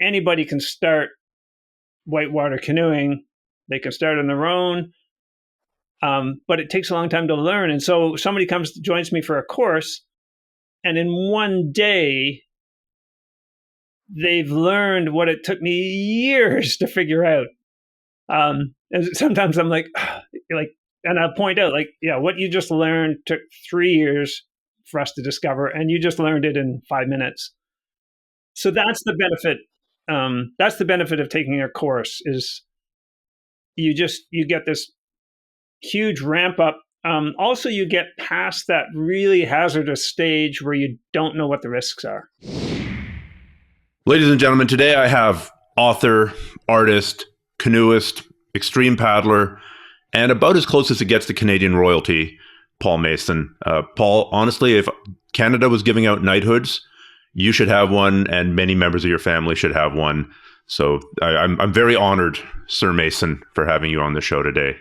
anybody can start whitewater canoeing. They can start on their own, but it takes a long time to learn. And so somebody joins me for a course, and in one day, they've learned what it took me years to figure out. And sometimes I'm like, and I'll point out, what you just learned took 3 years for us to discover, and you just learned it in 5 minutes. So that's the benefit. That's the benefit of taking a course is you get this huge ramp up. Also, you get past that really hazardous stage where you don't know what the risks are. Ladies and gentlemen, today I have author, artist, canoeist, extreme paddler, and about as close as it gets to Canadian royalty, Paul Mason. Paul, honestly, if Canada was giving out knighthoods, you should have one, and many members of your family should have one. So I'm very honored, Sir Mason, for having you on the show today.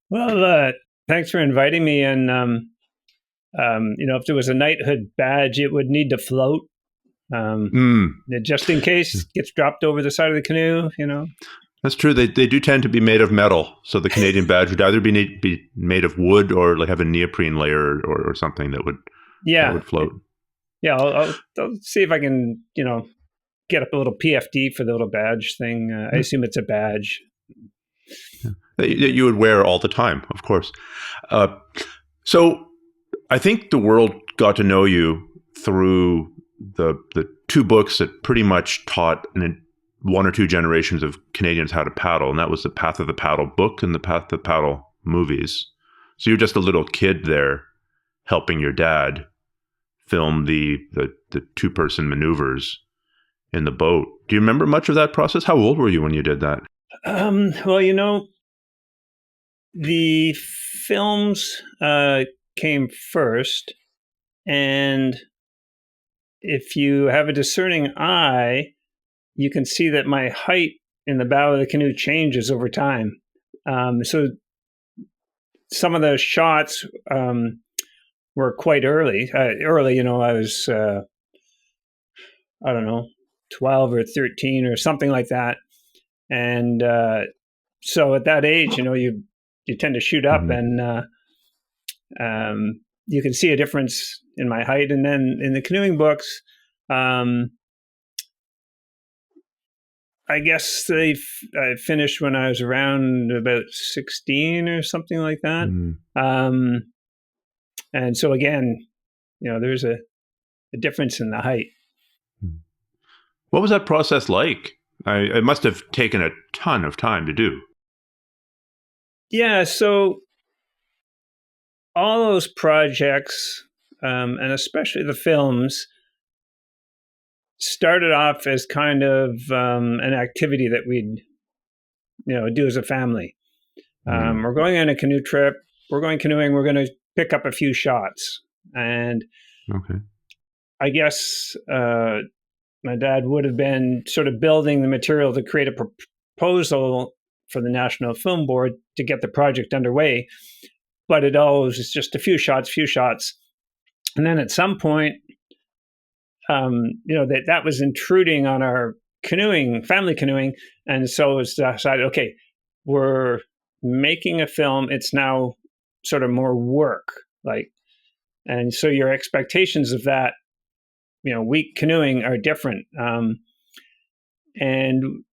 Well, thanks for inviting me. And if there was a knighthood badge, it would need to float, just in case it gets dropped over the side of the canoe. That's true. They do tend to be made of metal. So the Canadian badge would either be made of wood or have a neoprene layer or something that would float. Yeah, I'll see if I can, get up a little PFD for the little badge thing. I assume it's a badge. Yeah. That you would wear all the time, of course. So I think the world got to know you through the two books that pretty much taught one or two generations of Canadians how to paddle, and that was the Path of the Paddle book and the Path of the Paddle movies. So you're just a little kid there helping your dad film the two-person maneuvers in the boat. Do you remember much of that process? How old were you when you did that? Well, the films came first, and if you have a discerning eye, you can see that my height in the bow of the canoe changes over time. So some of the shots were quite early. I was, 12 or 13 or something like that. And so at that age, you tend to shoot up, and you can see a difference in my height. And then in the canoeing books, I guess I finished when I was around about 16 or something like that. And so again, there's a difference in the height. What was that process like? It must have taken a ton of time to do. Yeah, so all those projects, and especially the films, started off as kind of an activity that we'd, do as a family. We're going on a canoe trip. We're going canoeing. We're going to pick up a few shots. And I guess my dad would have been sort of building the material to create a proposal for the National Film Board to get the project underway. But it always was just a few shots. And then at some point, that was intruding on our family canoeing. And so it was decided, okay, we're making a film. It's now sort of more work. And so your expectations of that, week canoeing are different. And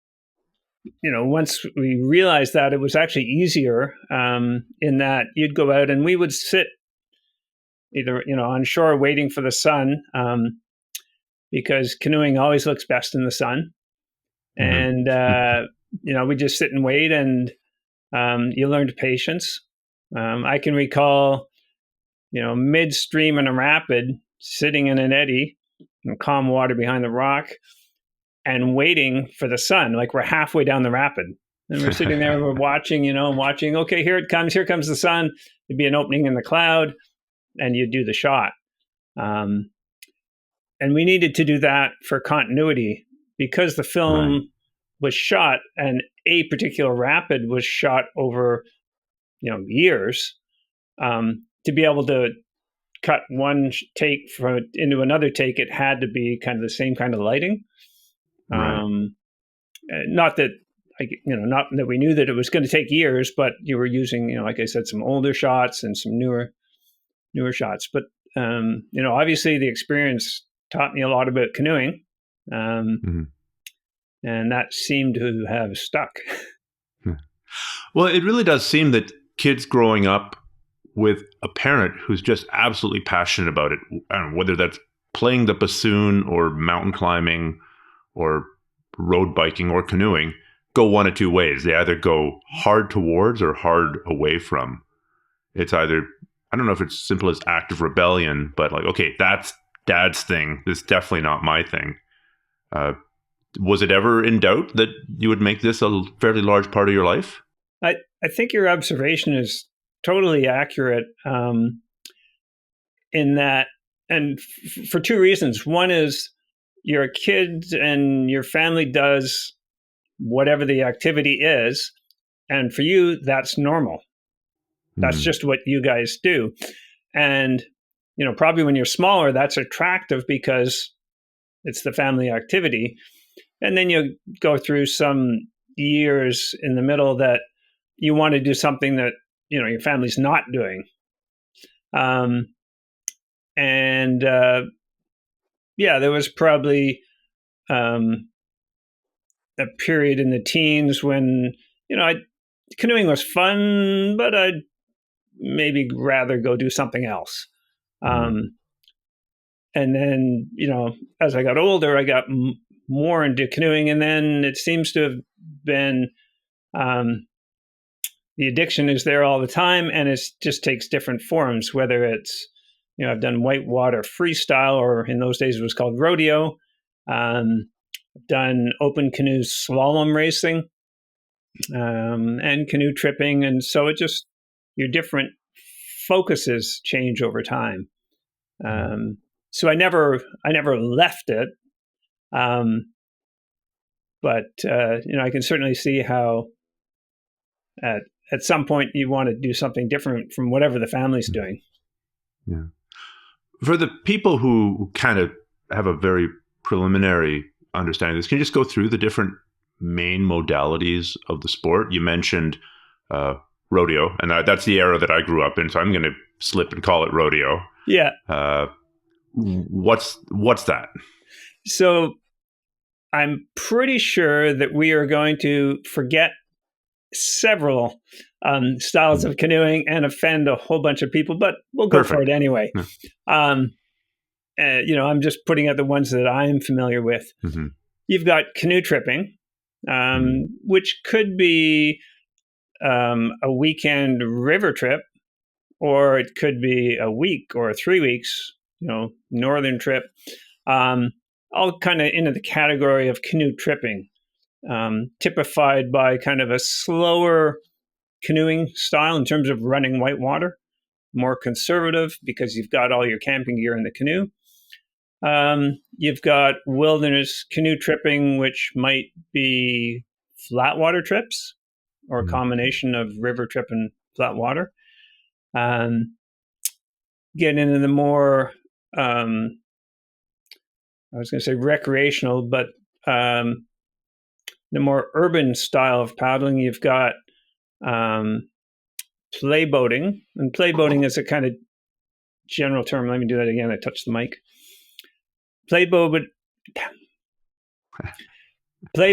once we realized that, it was actually easier in that you'd go out and we would sit either, on shore waiting for the sun, because canoeing always looks best in the sun. And, we just sit and wait, and you learned patience. I can recall, midstream in a rapid, sitting in an eddy in calm water behind the rock and waiting for the sun. Like, we're halfway down the rapid and we're sitting there, we're watching, okay, here comes the sun. There'd be an opening in the cloud and you do the shot. And we needed to do that for continuity because the film was shot, and a particular rapid was shot over, years, to be able to cut one take into another take. It had to be kind of the same kind of lighting. Right. Not that not that we knew that it was going to take years, but you were using, like I said, some older shots and some newer shots. But obviously the experience taught me a lot about canoeing, and that seemed to have stuck. Well, it really does seem that kids growing up with a parent who's just absolutely passionate about it, I don't know, whether that's playing the bassoon or mountain climbing or road biking or canoeing, go one of two ways. They either go hard towards or hard away from. It's either, I don't know if it's simple as active rebellion, but like, okay, that's dad's thing. This is definitely not my thing. Was it ever in doubt that you would make this a fairly large part of your life? I think your observation is totally accurate in that, and for two reasons. One is you're a kid and your family does whatever the activity is, and for you, that's normal. That's just what you guys do. And, probably when you're smaller, that's attractive because it's the family activity. And then you go through some years in the middle that you want to do something that, your family's not doing. There was probably a period in the teens when, canoeing was fun, but I'd maybe rather go do something else. And then, as I got older, I got more into canoeing, and then it seems to have been the addiction is there all the time, and it just takes different forms, whether it's, I've done whitewater freestyle, or in those days it was called rodeo. I've done open canoe slalom racing and canoe tripping. And so your different focuses change over time. So I never left it. But I can certainly see how at some point you want to do something different from whatever the family's doing. Yeah. For the people who kind of have a very preliminary understanding of this, can you just go through the different main modalities of the sport? You mentioned rodeo, and that's the era that I grew up in, so I'm going to slip and call it rodeo. Yeah. What's that? So I'm pretty sure that we are going to forget several styles of canoeing and offend a whole bunch of people, but we'll go for it anyway. I'm just putting out the ones that I'm familiar with. You've got canoe tripping, which could be a weekend river trip, or it could be a week or 3 weeks, northern trip. All kind of into the category of canoe tripping, typified by kind of a slower canoeing style in terms of running whitewater, more conservative because you've got all your camping gear in the canoe. You've got wilderness canoe tripping, which might be flat water trips or a combination of river trip and flat water. Getting into the more, I was going to say recreational, but the more urban style of paddling, you've got play boating. And play boating is a kind of general term. Let me do that again. I touched the mic. Play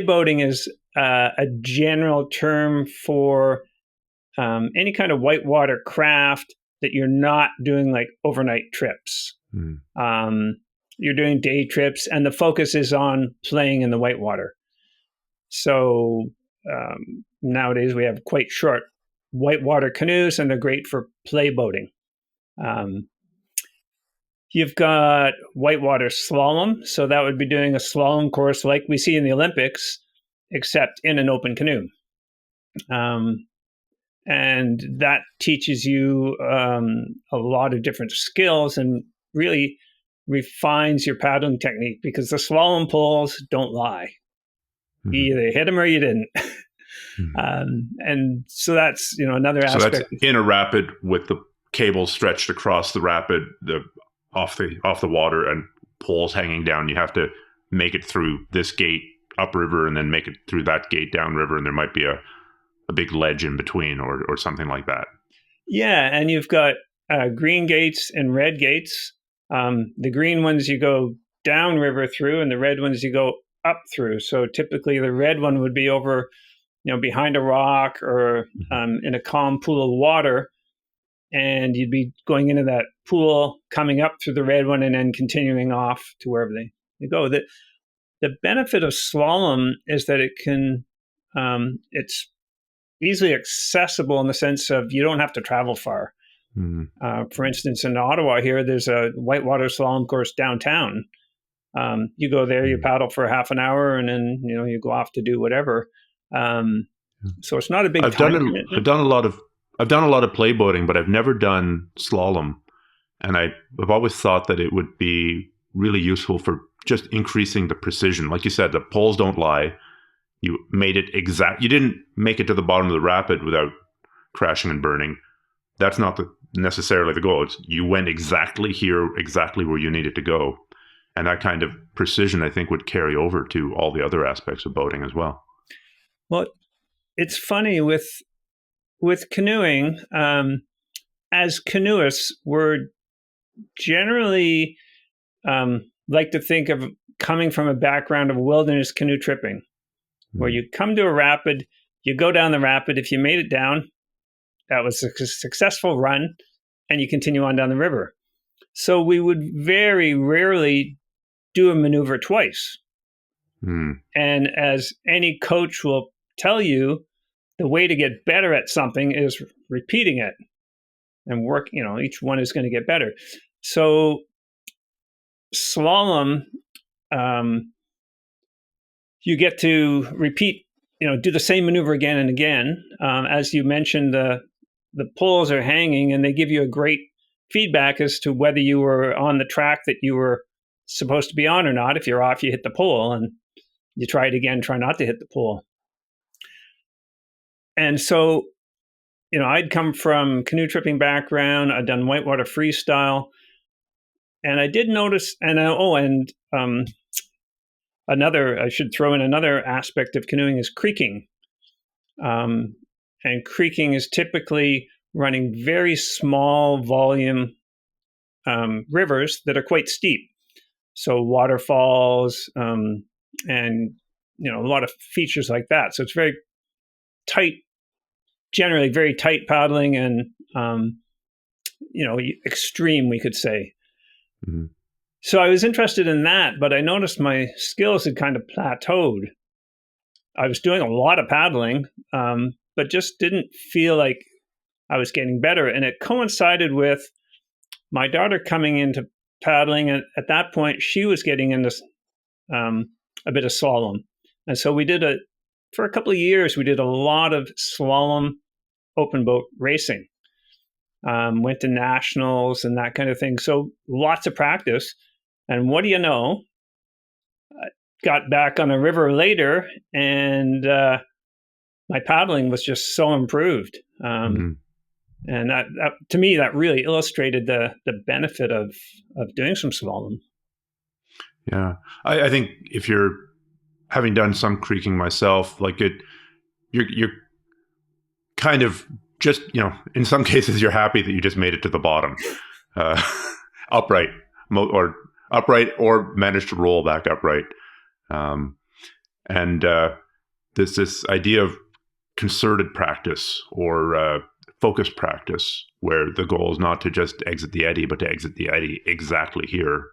boating is a general term for any kind of whitewater craft that you're not doing like overnight trips. You're doing day trips, and the focus is on playing in the whitewater. So nowadays we have quite short whitewater canoes, and they're great for play boating. You've got whitewater slalom. So that would be doing a slalom course like we see in the Olympics, except in an open canoe. And that teaches you a lot of different skills and really refines your paddling technique, because the slalom poles don't lie. You either hit them or you didn't. And so that's another aspect. So that's in a rapid with the cables stretched across the rapid, off the water, and poles hanging down. You have to make it through this gate upriver and then make it through that gate downriver, and there might be a big ledge in between or something like that. Yeah, and you've got green gates and red gates. The green ones you go downriver through, and the red ones you go up through. So typically the red one would be over, behind a rock or in a calm pool of water, and you'd be going into that pool, coming up through the red one, and then continuing off to wherever they go. The benefit of slalom is that it's easily accessible in the sense of you don't have to travel far. For instance, in Ottawa here, there's a Whitewater slalom course downtown. You go there, you paddle for half an hour, and then you go off to do whatever. So it's not a big. I've done a lot of play boating, but I've never done slalom, and I've always thought that it would be really useful for just increasing the precision. Like you said, the poles don't lie. You made it exact. You didn't make it to the bottom of the rapid without crashing and burning. That's not necessarily the goal. You went exactly here, exactly where you needed to go. And that kind of precision, I think, would carry over to all the other aspects of boating as well. Well, it's funny with canoeing, as canoeists, we're generally like to think of coming from a background of wilderness canoe tripping, where you come to a rapid, you go down the rapid. If you made it down, that was a successful run, and you continue on down the river. So we would very rarely do a maneuver twice. And as any coach will tell you, the way to get better at something is repeating it and work, each one is going to get better. So slalom, you get to repeat, do the same maneuver again and again. As you mentioned, the poles are hanging, and they give you a great feedback as to whether you were on the track that you were supposed to be on or not. If you're off, you hit the pole, and you try it again, try not to hit the pole. And so, I'd come from canoe tripping background. I'd done whitewater freestyle, and I did notice, I should throw in another aspect of canoeing is creeking. And creeking is typically running very small volume rivers that are quite steep. So waterfalls and, a lot of features like that. So it's very tight, generally very tight paddling and, extreme, we could say. Mm-hmm. So I was interested in that, but I noticed my skills had kind of plateaued. I was doing a lot of paddling, but just didn't feel like I was getting better. And it coincided with my daughter coming into paddling. And at that point, she was getting into a bit of slalom. And so for a couple of years, we did a lot of slalom open boat racing. Went to nationals and that kind of thing. So lots of practice. And what do you know? I got back on a river later, and my paddling was just so improved. And that to me, that really illustrated the benefit of doing some slalom. Yeah, I think if you're having done some creeking myself, like you're kind of just, in some cases, you're happy that you just made it to the bottom, upright or managed to roll back upright. And this idea of concerted practice or focused practice, where the goal is not to just exit the eddy, but to exit the eddy exactly here.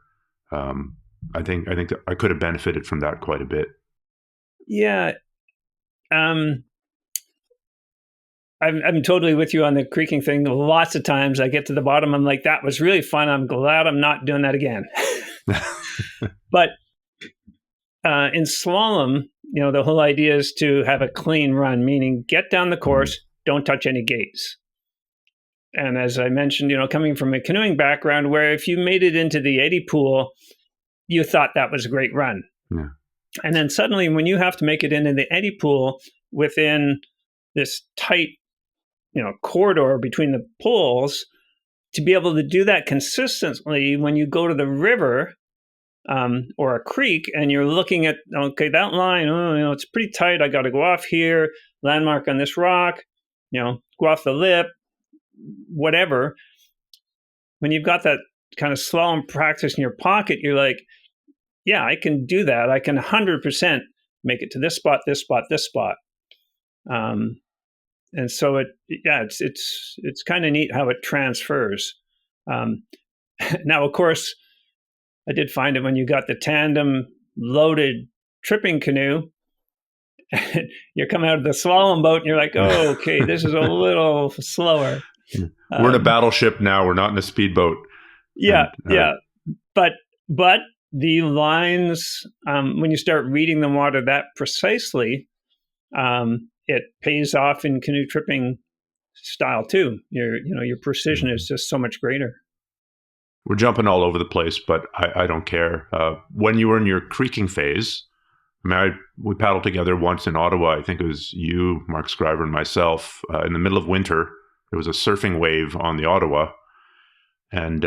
I think that I could have benefited from that quite a bit. Yeah. I'm totally with you on the creaking thing. Lots of times I get to the bottom, I'm like, that was really fun. I'm glad I'm not doing that again. But in slalom, the whole idea is to have a clean run, meaning get down the course, don't touch any gates. And as I mentioned, coming from a canoeing background, where if you made it into the eddy pool, you thought that was a great run. Yeah. And then suddenly when you have to make it into the eddy pool within this tight, corridor between the poles, to be able to do that consistently when you go to the river, or a creek, and you're looking at, okay, that line, it's pretty tight. I got to go off here, landmark on this rock, go off the lip, whatever. When you've got that kind of slalom practice in your pocket, you're like, yeah, I can do that. I can 100% make it to this spot, this spot, this spot. And so it's kind of neat how it transfers. Now, of course, I did find it when you got the tandem loaded tripping canoe, you're coming out of the slalom boat and you're like, oh, okay, this is a little slower. We're in a battleship now. We're not in a speedboat. Yeah. But the lines, when you start reading the water that precisely, it pays off in canoe tripping style too. Your precision is just so much greater. We're jumping all over the place, but I don't care. When you were in your creeking phase, we paddled together once in Ottawa. I think it was you, Mark Scriver, and myself. In the middle of winter, there was a surfing wave on the Ottawa. And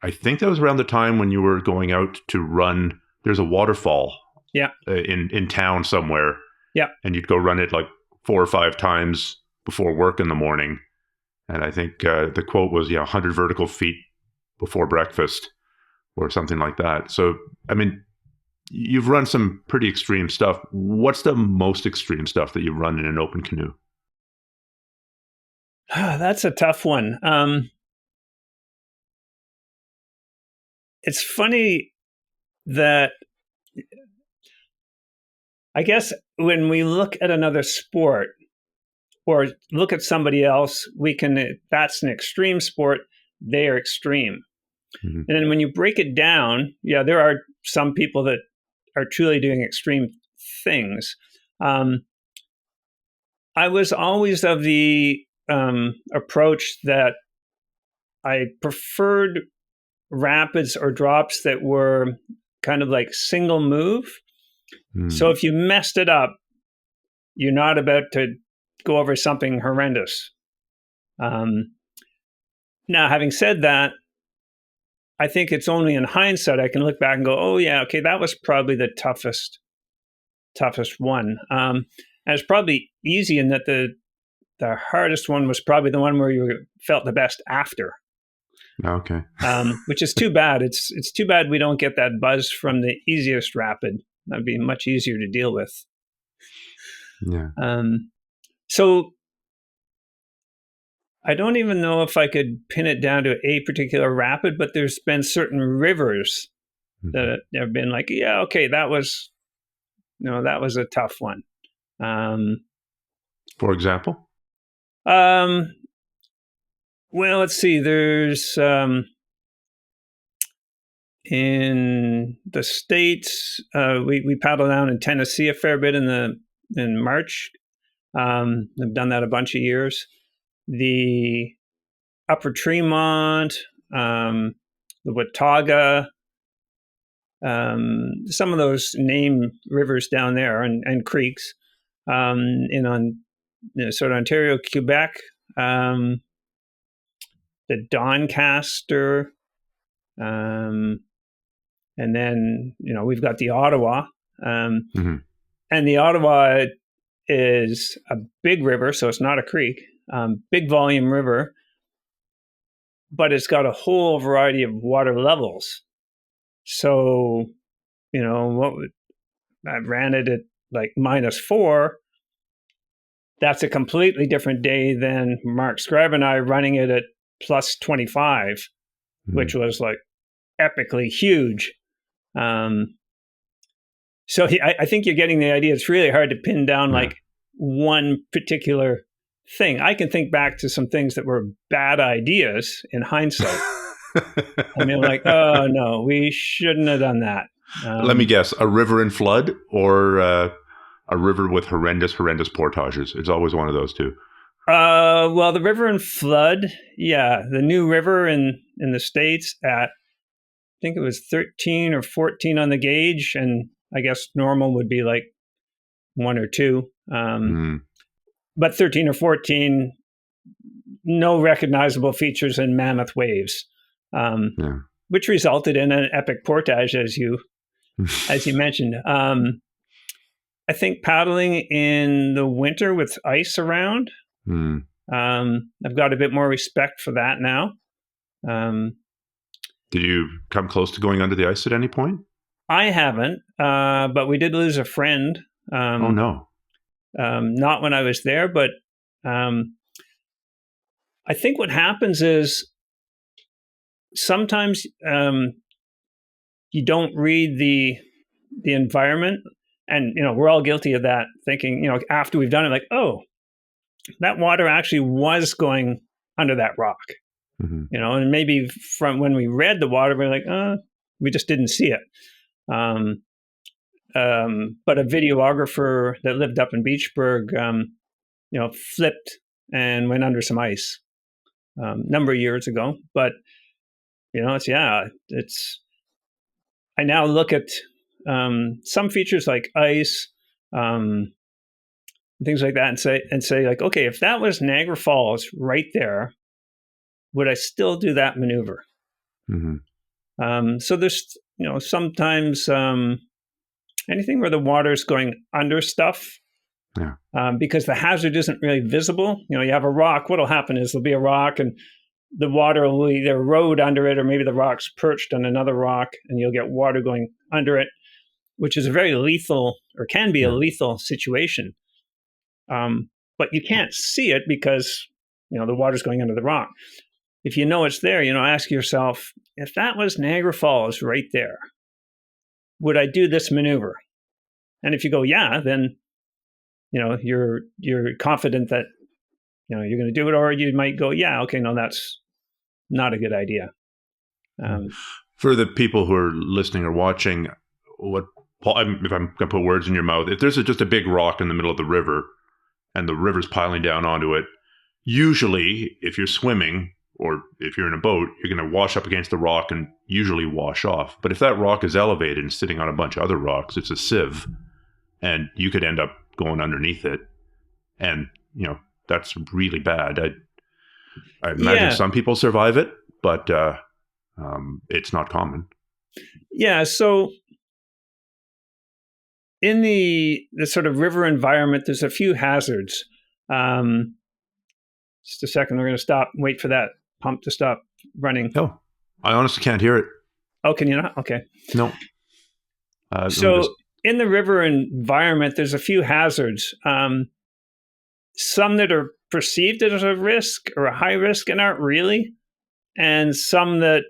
I think that was around the time when you were going out to run. There's a waterfall in town somewhere. Yeah. And you'd go run it like 4 or 5 times before work in the morning. And I think the quote was, 100 vertical feet before breakfast or something like that. So, I mean, you've run some pretty extreme stuff. What's the most extreme stuff that you've run in an open canoe? That's a tough one. It's funny that I guess when we look at another sport or look at somebody else, that's an extreme sport. They are extreme. Mm-hmm. And then when you break it down, there are some people that are truly doing extreme things. I was always of the approach that I preferred rapids or drops that were kind of like single move. Mm. So if you messed it up, you're not about to go over something horrendous. Now, having said that, I think it's only in hindsight I can look back and go, oh yeah, okay, that was probably the toughest one. And it's probably easy in that the hardest one was probably the one where you felt the best after. Okay. Which is too bad. It's too bad we don't get that buzz from the easiest rapid. That'd be much easier to deal with. Yeah. So I don't even know if I could pin it down to a particular rapid, but there's been certain rivers that have been like, yeah, okay, that was a tough one. For example? Well, let's see. There's in the States, we paddle down in Tennessee a fair bit in March. I've done that a bunch of years. The Upper Tremont, the Watauga, some of those named rivers down there and creeks, sort of Ontario, Quebec, the Doncaster, and then we've got the Ottawa, and the Ottawa is a big river, so it's not a creek. Big volume river, but it's got a whole variety of water levels. So, I ran it at like -4. That's a completely different day than Mark Scribe and I running it at +25, which was like epically huge. So I think you're getting the idea. It's really hard to pin down like one particular thing. I can think back to some things that were bad ideas in hindsight. I mean, like, oh no, we shouldn't have done that. Let me guess: a river in flood, or a river with horrendous portages. It's always one of those two. Well, the river in flood, the new river in the States at, I think it was 13 or 14 on the gauge, and I guess normal would be like 1 or 2. But 13 or 14, no recognizable features and mammoth waves. which resulted in an epic portage, as you mentioned. I think paddling in the winter with ice around, I've got a bit more respect for that now. Did you come close to going under the ice at any point? I haven't, but we did lose a friend. Oh, no. Not when I was there, but I think what happens is sometimes you don't read the environment, and we're all guilty of that. Thinking, after we've done it, like, oh, that water actually was going under that rock, and maybe from when we read the water, we're like, we just didn't see it. But a videographer that lived up in Beachburg, flipped and went under some ice number of years ago. But it's. I now look at some features like ice, things like that, and say like, okay, if that was Niagara Falls right there, would I still do that maneuver? So there's sometimes anything where the water is going under stuff, because the hazard isn't really visible. You have a rock. What'll happen is there'll be a rock, and the water will either erode under it, or maybe the rock's perched on another rock, and you'll get water going under it, which is a very lethal, or can be a lethal situation. But you can't see it because the water's going under the rock. If you know it's there, ask yourself, if that was Niagara Falls right there, would I do this maneuver? And if you go, yeah, then you're confident that you're going to do it, or you might go, yeah, okay, no, that's not a good idea. For the people who are listening or watching, if I'm going to put words in your mouth, if there's just a big rock in the middle of the river and the river's piling down onto it, usually if you're swimming or if you're in a boat, you're going to wash up against the rock and usually wash off. But if that rock is elevated and sitting on a bunch of other rocks, it's a sieve, and you could end up going underneath it. And, that's really bad. I imagine some people survive it, but it's not common. Yeah. So in the sort of river environment, there's a few hazards. Just a second. We're going to stop and wait for that pump to stop running. Oh, I honestly can't hear it. Oh, can you not? Okay. No. In the river environment, there's a few hazards. Some that are perceived as a risk or a high risk and aren't really, and some that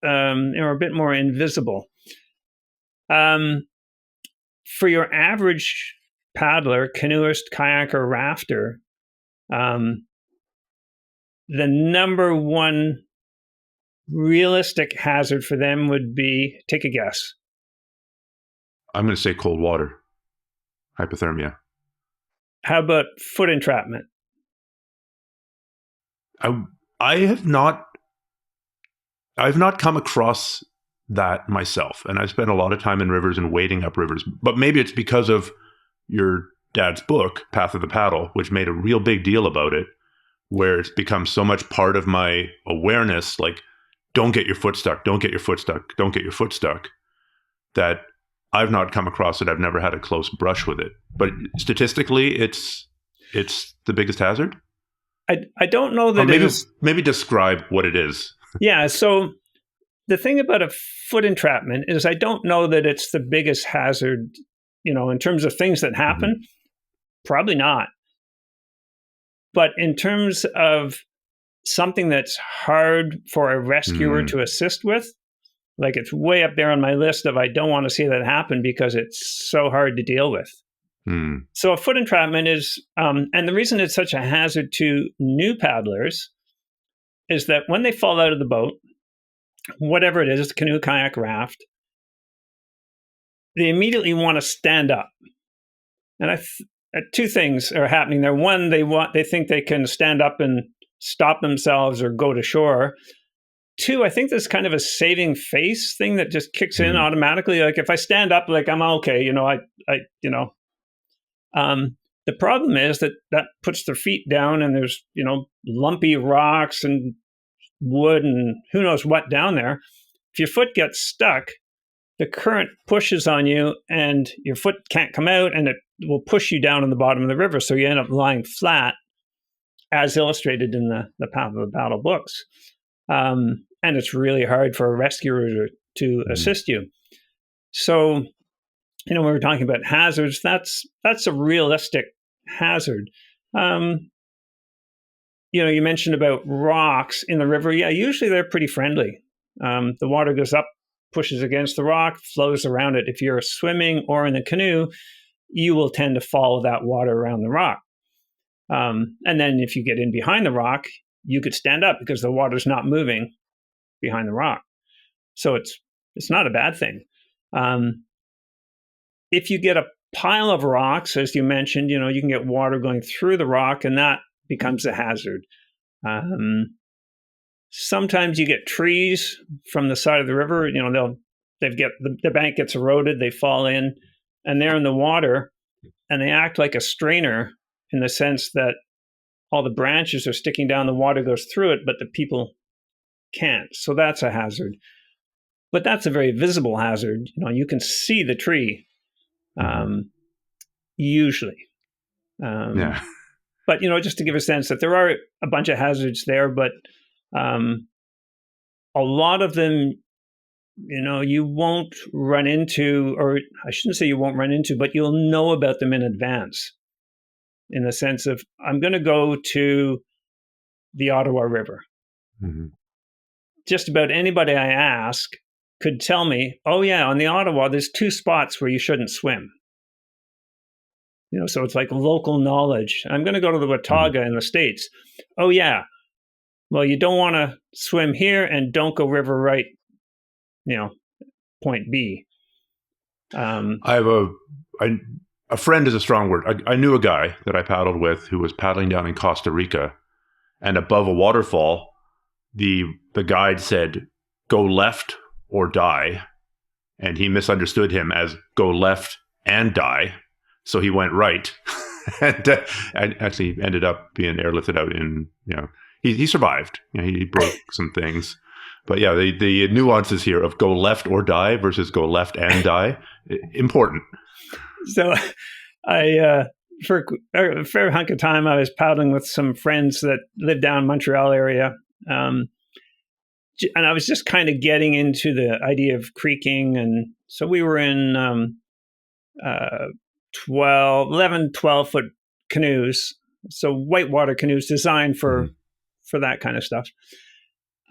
are a bit more invisible. For your average paddler, canoeist, kayaker, rafter, the number one realistic hazard for them would be, take a guess. I'm going to say cold water, hypothermia. How about foot entrapment? I've not come across that myself, and I've spent a lot of time in rivers and wading up rivers. But maybe it's because of your dad's book, Path of the Paddle, which made a real big deal about it, where it's become so much part of my awareness, like, don't get your foot stuck, don't get your foot stuck, don't get your foot stuck, that I've not come across it. I've never had a close brush with it. But statistically, it's the biggest hazard? I don't know that maybe describe what it is. Yeah, so the thing about a foot entrapment is I don't know that it's the biggest hazard, in terms of things that happen. Probably not. But in terms of something that's hard for a rescuer to assist with, like, it's way up there on my list of I don't want to see that happen because it's so hard to deal with. So a foot entrapment is, and the reason it's such a hazard to new paddlers is that when they fall out of the boat, whatever it is, canoe, kayak, raft, they immediately want to stand up. And two things are happening there. One, they think they can stand up and stop themselves or go to shore. Two, I think there's kind of a saving face thing that just kicks in automatically. Like, if I stand up, like, I'm okay, the problem is that puts their feet down, and there's, lumpy rocks and wood and who knows what down there. if your foot gets stuck, the current pushes on you and your foot can't come out, and it will push you down in the bottom of the river. So you end up lying flat, as illustrated in the Path of the Paddle books. And it's really hard for a rescuer to assist you. So, when we're talking about hazards, that's a realistic hazard. You mentioned about rocks in the river. Yeah, usually they're pretty friendly. The water goes up, pushes against the rock, flows around it. If you're swimming or in a canoe, you will tend to follow that water around the rock. And then if you get in behind the rock, you could stand up because the water's not moving behind the rock. So it's not a bad thing. If you get a pile of rocks, as you mentioned, you can get water going through the rock, and that becomes a hazard. Sometimes you get trees from the side of the river. The bank gets eroded, they fall in, and they're in the water, and they act like a strainer in the sense that all the branches are sticking down, the water goes through it, but the people can't. So that's a hazard. But that's a very visible hazard. You can see the tree, usually. Yeah. But, just to give a sense that there are a bunch of hazards there, but a lot of them, you won't run into, or I shouldn't say you won't run into, but you'll know about them in advance, in the sense of, I'm going to go to the Ottawa River. Mm-hmm. Just about anybody I ask could tell me, oh yeah, on the Ottawa, there's 2 spots where you shouldn't swim. So it's like local knowledge. I'm going to go to the Watauga in the States. Oh yeah, well, you don't want to swim here, and don't go river right, point B. I have a friend is a strong word. I knew a guy that I paddled with who was paddling down in Costa Rica, and above a waterfall, the guide said, "Go left or die," and he misunderstood him as "go left and die," so he went right, and actually ended up being airlifted out in He survived. He broke some things. But yeah, the nuances here of go left or die versus go left and die, important. So for a fair hunk of time, I was paddling with some friends that lived down Montreal area. And I was just kind of getting into the idea of creeking. And so we were in 12-foot canoes. So whitewater canoes designed for that kind of stuff.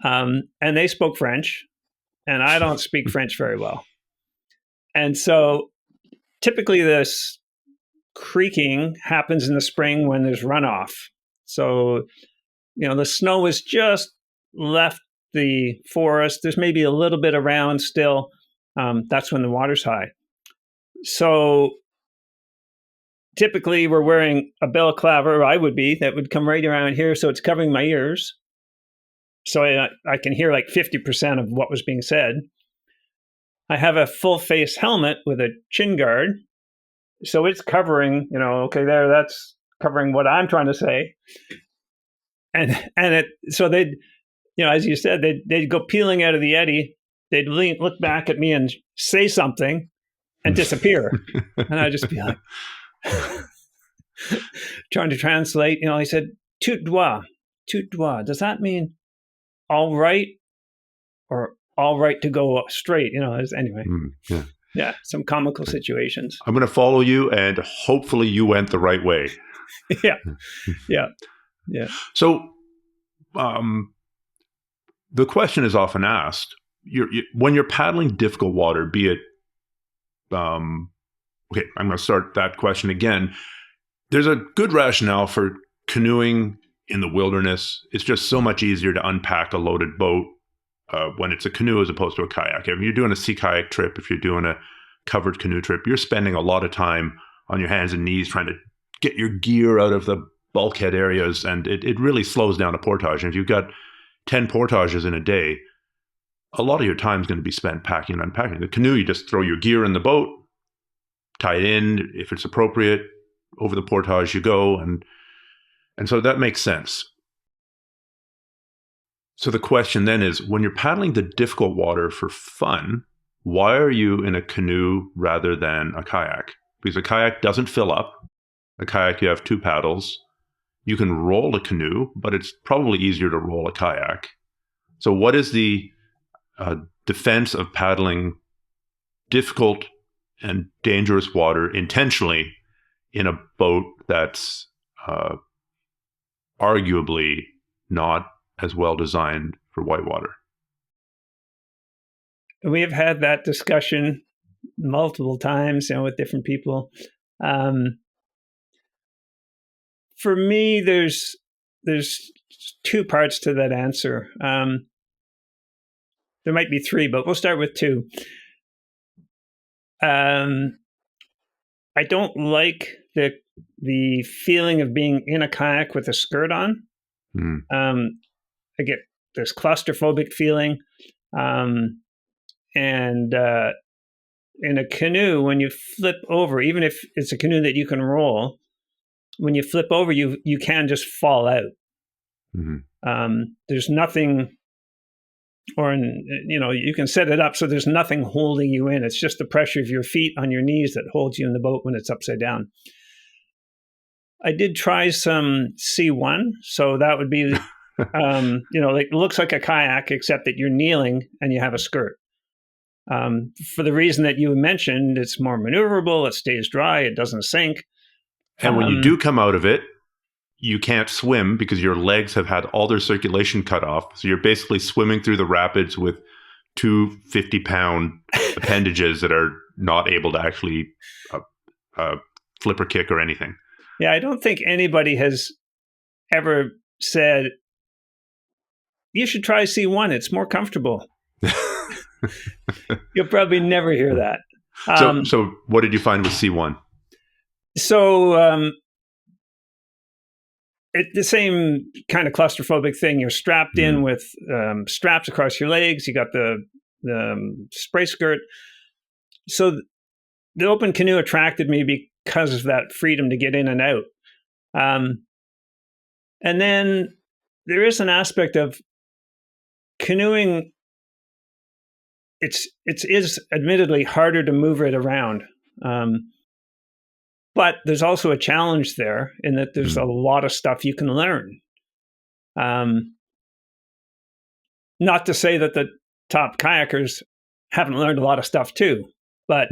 And they spoke French, and I don't speak French very well. And so typically this creeking happens in the spring when there's runoff. So, the snow has just left the forest. There's maybe a little bit around still. That's when the water's high. So typically we're wearing a balaclava, or I would be, that would come right around here. So it's covering my ears. So I can hear like 50% of what was being said. I have a full face helmet with a chin guard. So it's covering, that's covering what I'm trying to say. So they'd, as you said, they'd go peeling out of the eddy. They'd look back at me and say something and disappear. And I'd just be like, trying to translate. He said, tout droit. Does that mean all right, or all right to go straight? Anyway. Yeah, some comical situations. I'm going to follow you, and hopefully you went the right way. Yeah. So, the question is often asked: when you're paddling difficult water, be it, okay, I'm going to start that question again. There's a good rationale for canoeing in the wilderness. It's just so much easier to unpack a loaded boat when it's a canoe as opposed to a kayak. If you're doing a sea kayak trip, if you're doing a covered canoe trip, you're spending a lot of time on your hands and knees trying to get your gear out of the bulkhead areas, and it really slows down a portage. And if you've got 10 portages in a day, a lot of your time is going to be spent packing and unpacking. The canoe, you just throw your gear in the boat, tie it in if it's appropriate, over the portage you go, and so that makes sense. So the question then is, when you're paddling the difficult water for fun, why are you in a canoe rather than a kayak? Because a kayak doesn't fill up. A kayak, you have 2 paddles. You can roll a canoe, but it's probably easier to roll a kayak. So what is the defense of paddling difficult and dangerous water intentionally in a boat that's arguably not as well designed for whitewater? We have had that discussion multiple times, with different people. For me, there's 2 parts to that answer. There might be 3, but we'll start with 2. I don't like the feeling of being in a kayak with a skirt on. I get this claustrophobic feeling. And in a canoe, when you flip over, even if it's a canoe that you can roll, when you flip over, you can just fall out. There's nothing, you can set it up so there's nothing holding you in. It's just the pressure of your feet on your knees that holds you in the boat when it's upside down. I did try some C1, so that would be, it looks like a kayak, except that you're kneeling and you have a skirt. For the reason that you mentioned, it's more maneuverable, it stays dry, it doesn't sink. And when you do come out of it, you can't swim because your legs have had all their circulation cut off. So you're basically swimming through the rapids with 2 50-pound appendages that are not able to actually flip or kick or anything. Yeah, I don't think anybody has ever said, you should try C1, it's more comfortable. You'll probably never hear that. So what did you find with C1? So it's the same kind of claustrophobic thing. You're strapped in with straps across your legs. You got the spray skirt. So the open canoe attracted me because of that freedom to get in and out. And then there is an aspect of canoeing. It is admittedly harder to move it around. But there's also a challenge there in that there's a lot of stuff you can learn. Not to say that the top kayakers haven't learned a lot of stuff too, but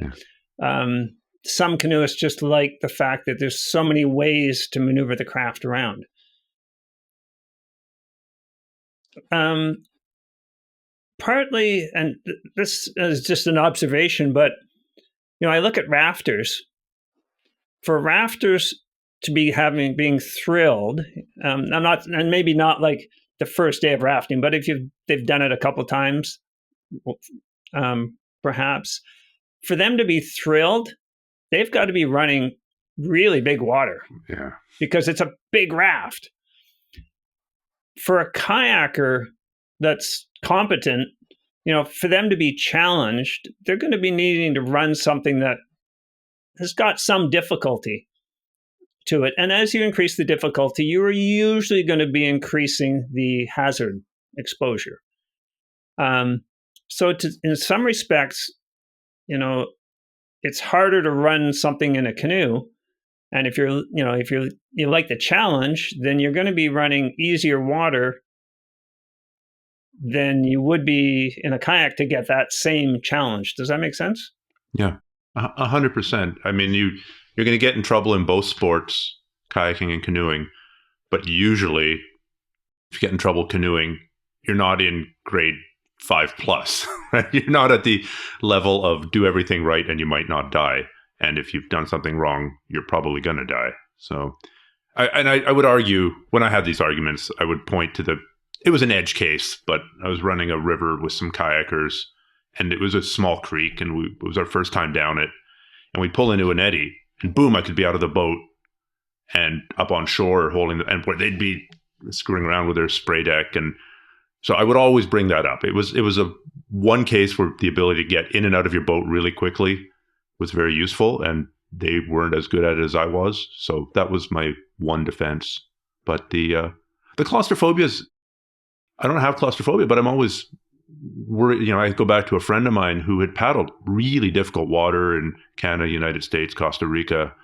some canoeists just like the fact that there's so many ways to maneuver the craft around. Partly, and this is just an observation, but I look at rafters. For rafters to be being thrilled, I'm not, and maybe not like the first day of rafting, but if they've done it a couple times, perhaps for them to be thrilled, they've got to be running really big water. Yeah, because it's a big raft. For a kayaker that's competent, for them to be challenged, they're going to be needing to run something that has got some difficulty to it. And as you increase the difficulty, you are usually going to be increasing the hazard exposure. So in some respects, it's harder to run something in a canoe. And if you like the challenge, then you're going to be running easier water than you would be in a kayak to get that same challenge. Does that make sense? Yeah. 100%. I mean, you're going to get in trouble in both sports, kayaking and canoeing. But usually, if you get in trouble canoeing, you're not in grade 5+. Right? You're not at the level of do everything right and you might not die. And if you've done something wrong, you're probably going to die. So, I would argue, when I had these arguments, I would point to it was an edge case, but I was running a river with some kayakers. And it was a small creek, and it was our first time down it. And we pull into an eddy, and boom, I could be out of the boat and up on shore holding and they'd be screwing around with their spray deck. And so I would always bring that up. It was a one case where the ability to get in and out of your boat really quickly was very useful, and they weren't as good at it as I was. So that was my one defense. But the claustrophobia is I don't have claustrophobia, but I'm always worried. I go back to a friend of mine who had paddled really difficult water in Canada, United States, Costa Rica.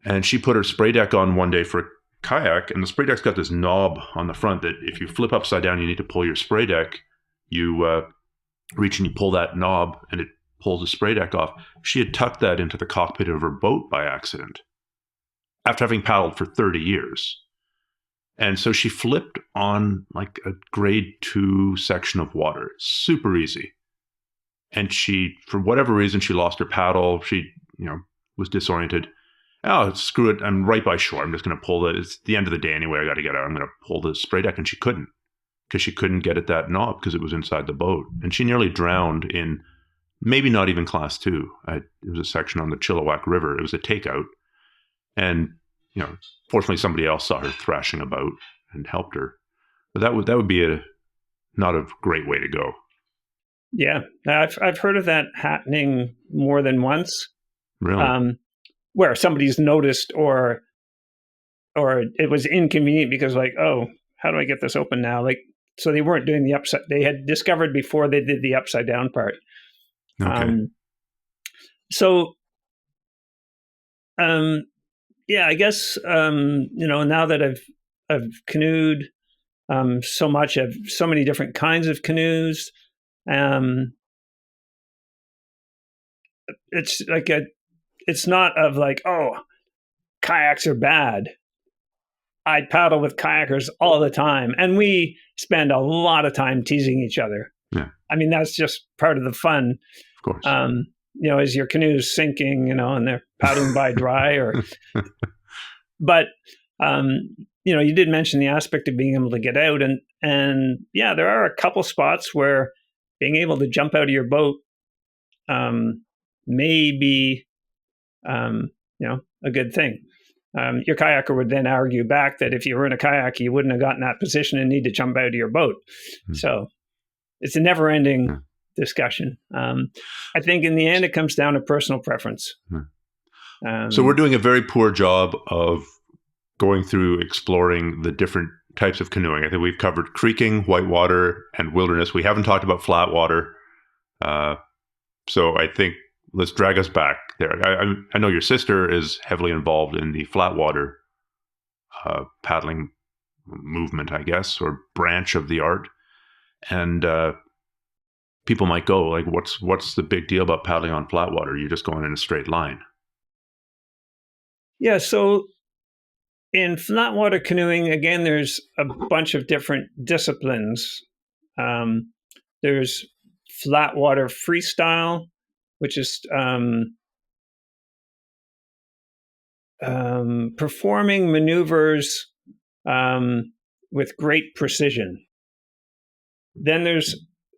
And she put her spray deck on one day for a kayak. And the spray deck's got this knob on the front that if you flip upside down, you need to pull your spray deck. You reach and you pull that knob and it pulls the spray deck off. She had tucked that into the cockpit of her boat by accident after having paddled for 30 years. And so she flipped on like a grade 2 section of water, super easy. And she, for whatever reason, she lost her paddle. She, was disoriented. Oh, screw it. I'm right by shore. I'm just going to pull it. It's the end of the day anyway. I got to get out. I'm going to pull the spray deck. And she couldn't, because she couldn't get at that knob because it was inside the boat. And she nearly drowned in maybe not even class 2. It was a section on the Chilliwack River. It was a takeout. And, fortunately somebody else saw her thrashing about and helped her. But that would be not a great way to go. Yeah. I've heard of that happening more than once. Really? Where somebody's noticed or it was inconvenient because like, oh, how do I get this open now? Like, so they weren't doing the upside. They had discovered before they did the upside down part. Okay. Yeah, I guess, now that I've canoed so much, I've so many different kinds of canoes. It's like it's not of like, oh, kayaks are bad. I paddle with kayakers all the time, and we spend a lot of time teasing each other. Yeah. I mean, that's just part of the fun. Of course. As your canoe's sinking, and they're paddling by dry but, you did mention the aspect of being able to get out and yeah, there are a couple spots where being able to jump out of your boat, may be, a good thing. Your kayaker would then argue back that if you were in a kayak, you wouldn't have gotten that position and need to jump out of your boat. Mm-hmm. So it's a never ending discussion. I think in the end, it comes down to personal preference. So we're doing a very poor job of going through exploring the different types of canoeing. I think we've covered creeking, whitewater, and wilderness. We haven't talked about flat water. So I think let's drag us back there. I know your sister is heavily involved in the flat water paddling movement, I guess, or branch of the art. And people might go like, what's the big deal about paddling on flat water? You're just going in a straight line. Yeah, so in flat water canoeing, again, there's a bunch of different disciplines. There's flat water freestyle, which is performing maneuvers with great precision. Then there's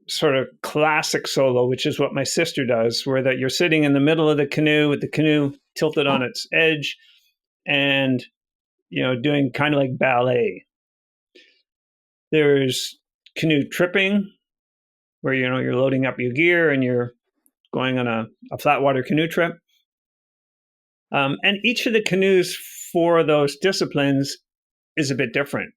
sort of classic solo, which is what my sister does, where that you're sitting in the middle of the canoe with the canoe tilted on its edge and, doing kind of like ballet. There's canoe tripping, where, you're loading up your gear and you're going on a flat water canoe trip. And each of the canoes for those disciplines is a bit different.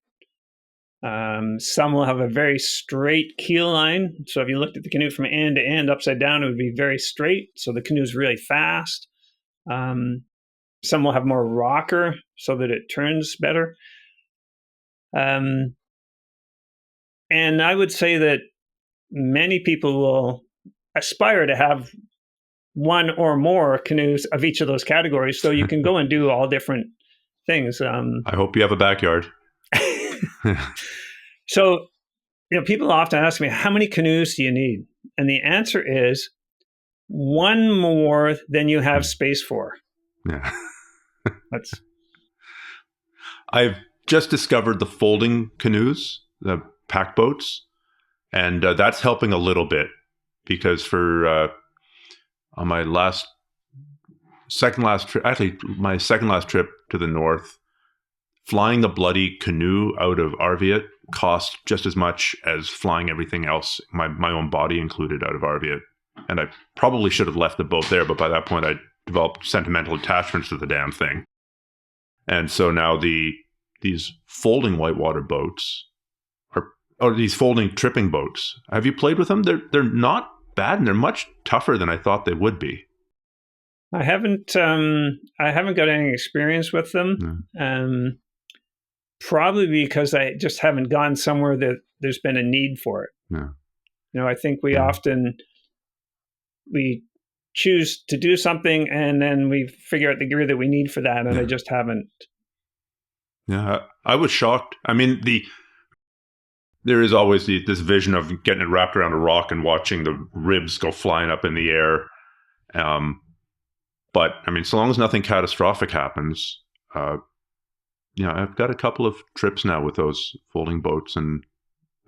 Some will have a very straight keel line. So if you looked at the canoe from end to end upside down, it would be very straight. So the canoe's really fast. Some will have more rocker so that it turns better. And I would say that many people will aspire to have one or more canoes of each of those categories. So you can go and do all different things. I hope you have a backyard. So, people often ask me, how many canoes do you need? And the answer is one more than you have space for. Yeah. That's. I've just discovered the folding canoes, the pack boats, and that's helping a little bit because for on my second last trip to the north, flying the bloody canoe out of Arviat cost just as much as flying everything else, my own body included, out of Arviat. And I probably should have left the boat there, but by that point I developed sentimental attachments to the damn thing. And so now these folding whitewater boats are or these folding tripping boats. Have you played with them? They're not bad, and they're much tougher than I thought they would be. I haven't got any experience with them. No. Probably because I just haven't gone somewhere that there's been a need for it. No. I think we often choose to do something and then we figure out the gear that we need for that, and I just haven't. Yeah, I was shocked. I mean, there is always this vision of getting it wrapped around a rock and watching the ribs go flying up in the air. But I mean, so long as nothing catastrophic happens, I've got a couple of trips now with those folding boats, and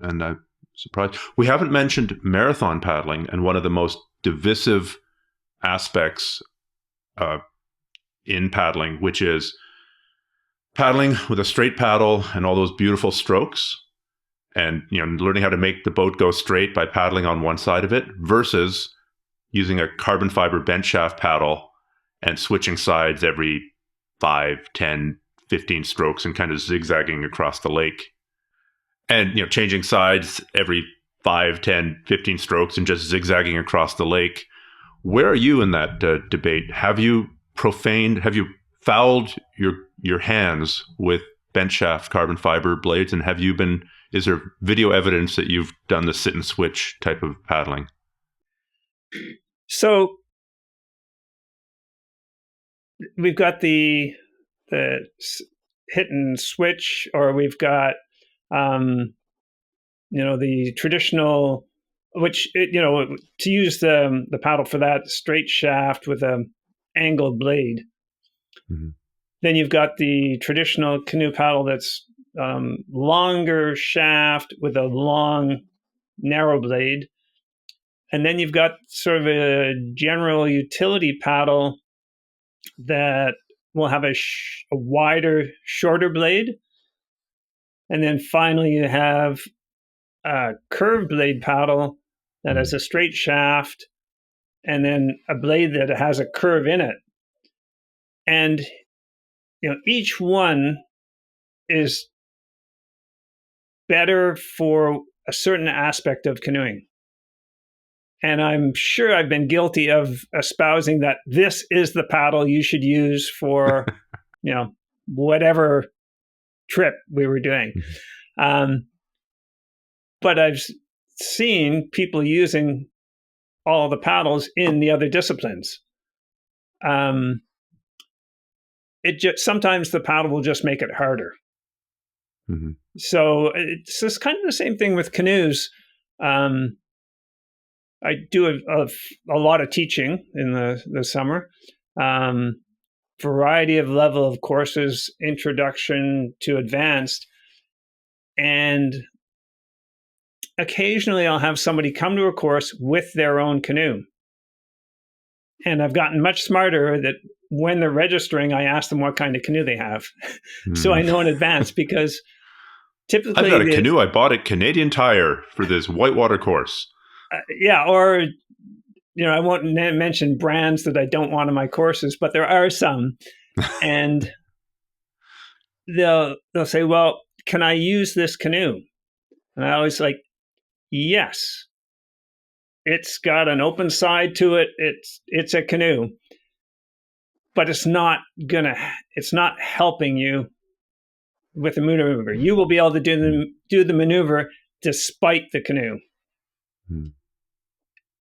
I'm surprised. We haven't mentioned marathon paddling, and one of the most divisive aspects in paddling, which is paddling with a straight paddle and all those beautiful strokes, and learning how to make the boat go straight by paddling on one side of it, versus using a carbon fiber bent shaft paddle and switching sides every 5, 10, 15 strokes and kind of zigzagging across the lake, and changing sides every 5, 10, 15 strokes and just zigzagging across the lake. Where are you in that debate? Have you fouled your hands with bent shaft carbon fiber blades, and is there video evidence that you've done the sit and switch type of paddling? So we've got the hit and switch, or we've got the traditional, which to use the paddle for that, straight shaft with a angled blade. Mm-hmm. Then you've got the traditional canoe paddle that's longer shaft with a long narrow blade, and then you've got sort of a general utility paddle that will have a wider, shorter blade. And then finally you have a curved blade paddle that has a straight shaft and then a blade that has a curve in it. And each one is better for a certain aspect of canoeing. And I'm sure I've been guilty of espousing that this is the paddle you should use for, whatever trip we were doing. But I've seen people using all the paddles in the other disciplines. Sometimes the paddle will just make it harder. Mm-hmm. So it's kind of the same thing with canoes. I do a lot of teaching in the summer, variety of level of courses, introduction to advanced, and occasionally I'll have somebody come to a course with their own canoe. And I've gotten much smarter that when they're registering, I ask them what kind of canoe they have. So I know in advance, because typically... I've got a canoe I bought at Canadian Tire for this Whitewater course. Or, I won't mention brands that I don't want in my courses, but there are some. And they'll say, well, can I use this canoe? And I always yes. It's got an open side to it. It's a canoe. But it's not helping you with the maneuver. You will be able to do the maneuver despite the canoe.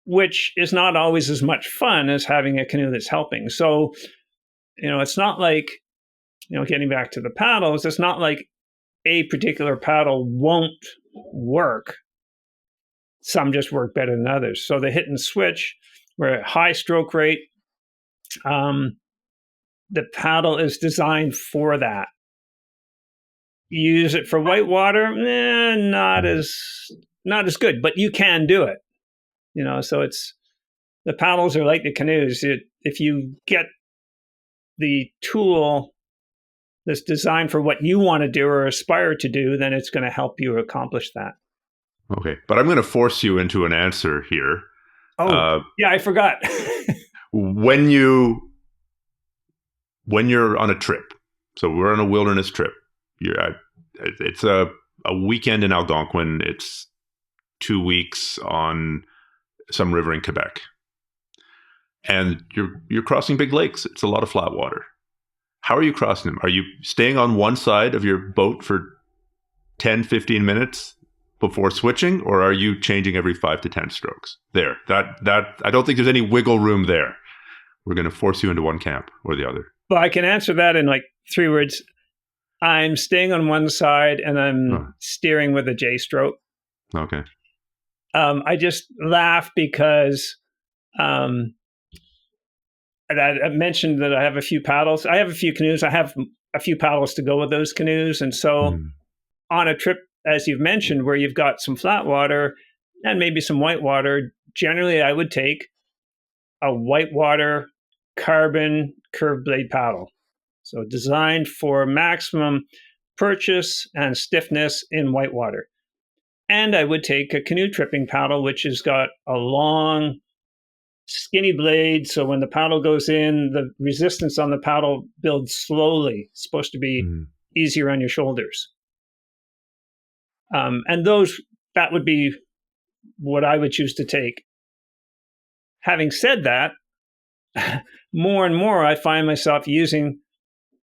Which is not always as much fun as having a canoe that's helping. So, it's not like, getting back to the paddles, it's not like a particular paddle won't work. Some just work better than others. So the hit and switch, we're at high stroke rate. The paddle is designed for that. You use it for whitewater, not as good, but you can do it. So it's, the paddles are like the canoes. If you get the tool that's designed for what you want to do or aspire to do, then it's going to help you accomplish that. Okay, but I'm going to force you into an answer here. Oh, yeah, I forgot. When you're on a trip, so we're on a wilderness trip. It's a a weekend in Algonquin. It's 2 weeks on some river in Quebec. And you're crossing big lakes. It's a lot of flat water. How are you crossing them? Are you staying on one side of your boat for 10, 15 minutes before switching, or are you changing every 5 to 10 strokes? There. That I don't think there's any wiggle room there. We're going to force you into one camp or the other. Well, I can answer that in like 3 words. I'm staying on one side and I'm steering with a J stroke. Okay. I just laugh because I mentioned that I have a few paddles. I have a few canoes. I have a few paddles to go with those canoes. And so on a trip, as you've mentioned, where you've got some flat water and maybe some whitewater, generally I would take a whitewater carbon curved blade paddle. So designed for maximum purchase and stiffness in whitewater. And I would take a canoe tripping paddle, which has got a long, skinny blade. So when the paddle goes in, the resistance on the paddle builds slowly. It's supposed to be easier on your shoulders. And that would be what I would choose to take. Having said that, more and more I find myself using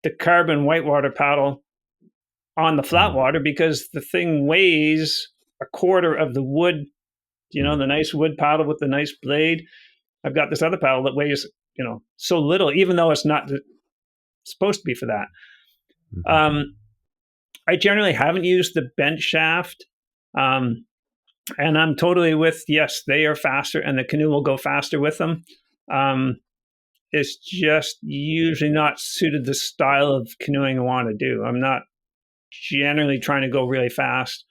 the carbon whitewater paddle on the flat water because the thing weighs a quarter of the wood, the nice wood paddle with the nice blade. I've got this other paddle that weighs, so little, even though it's not supposed to be for that. I generally haven't used the bent shaft. And I'm totally with, yes, they are faster and the canoe will go faster with them. It's just usually not suited the style of canoeing I want to do. I'm not generally trying to go really fast.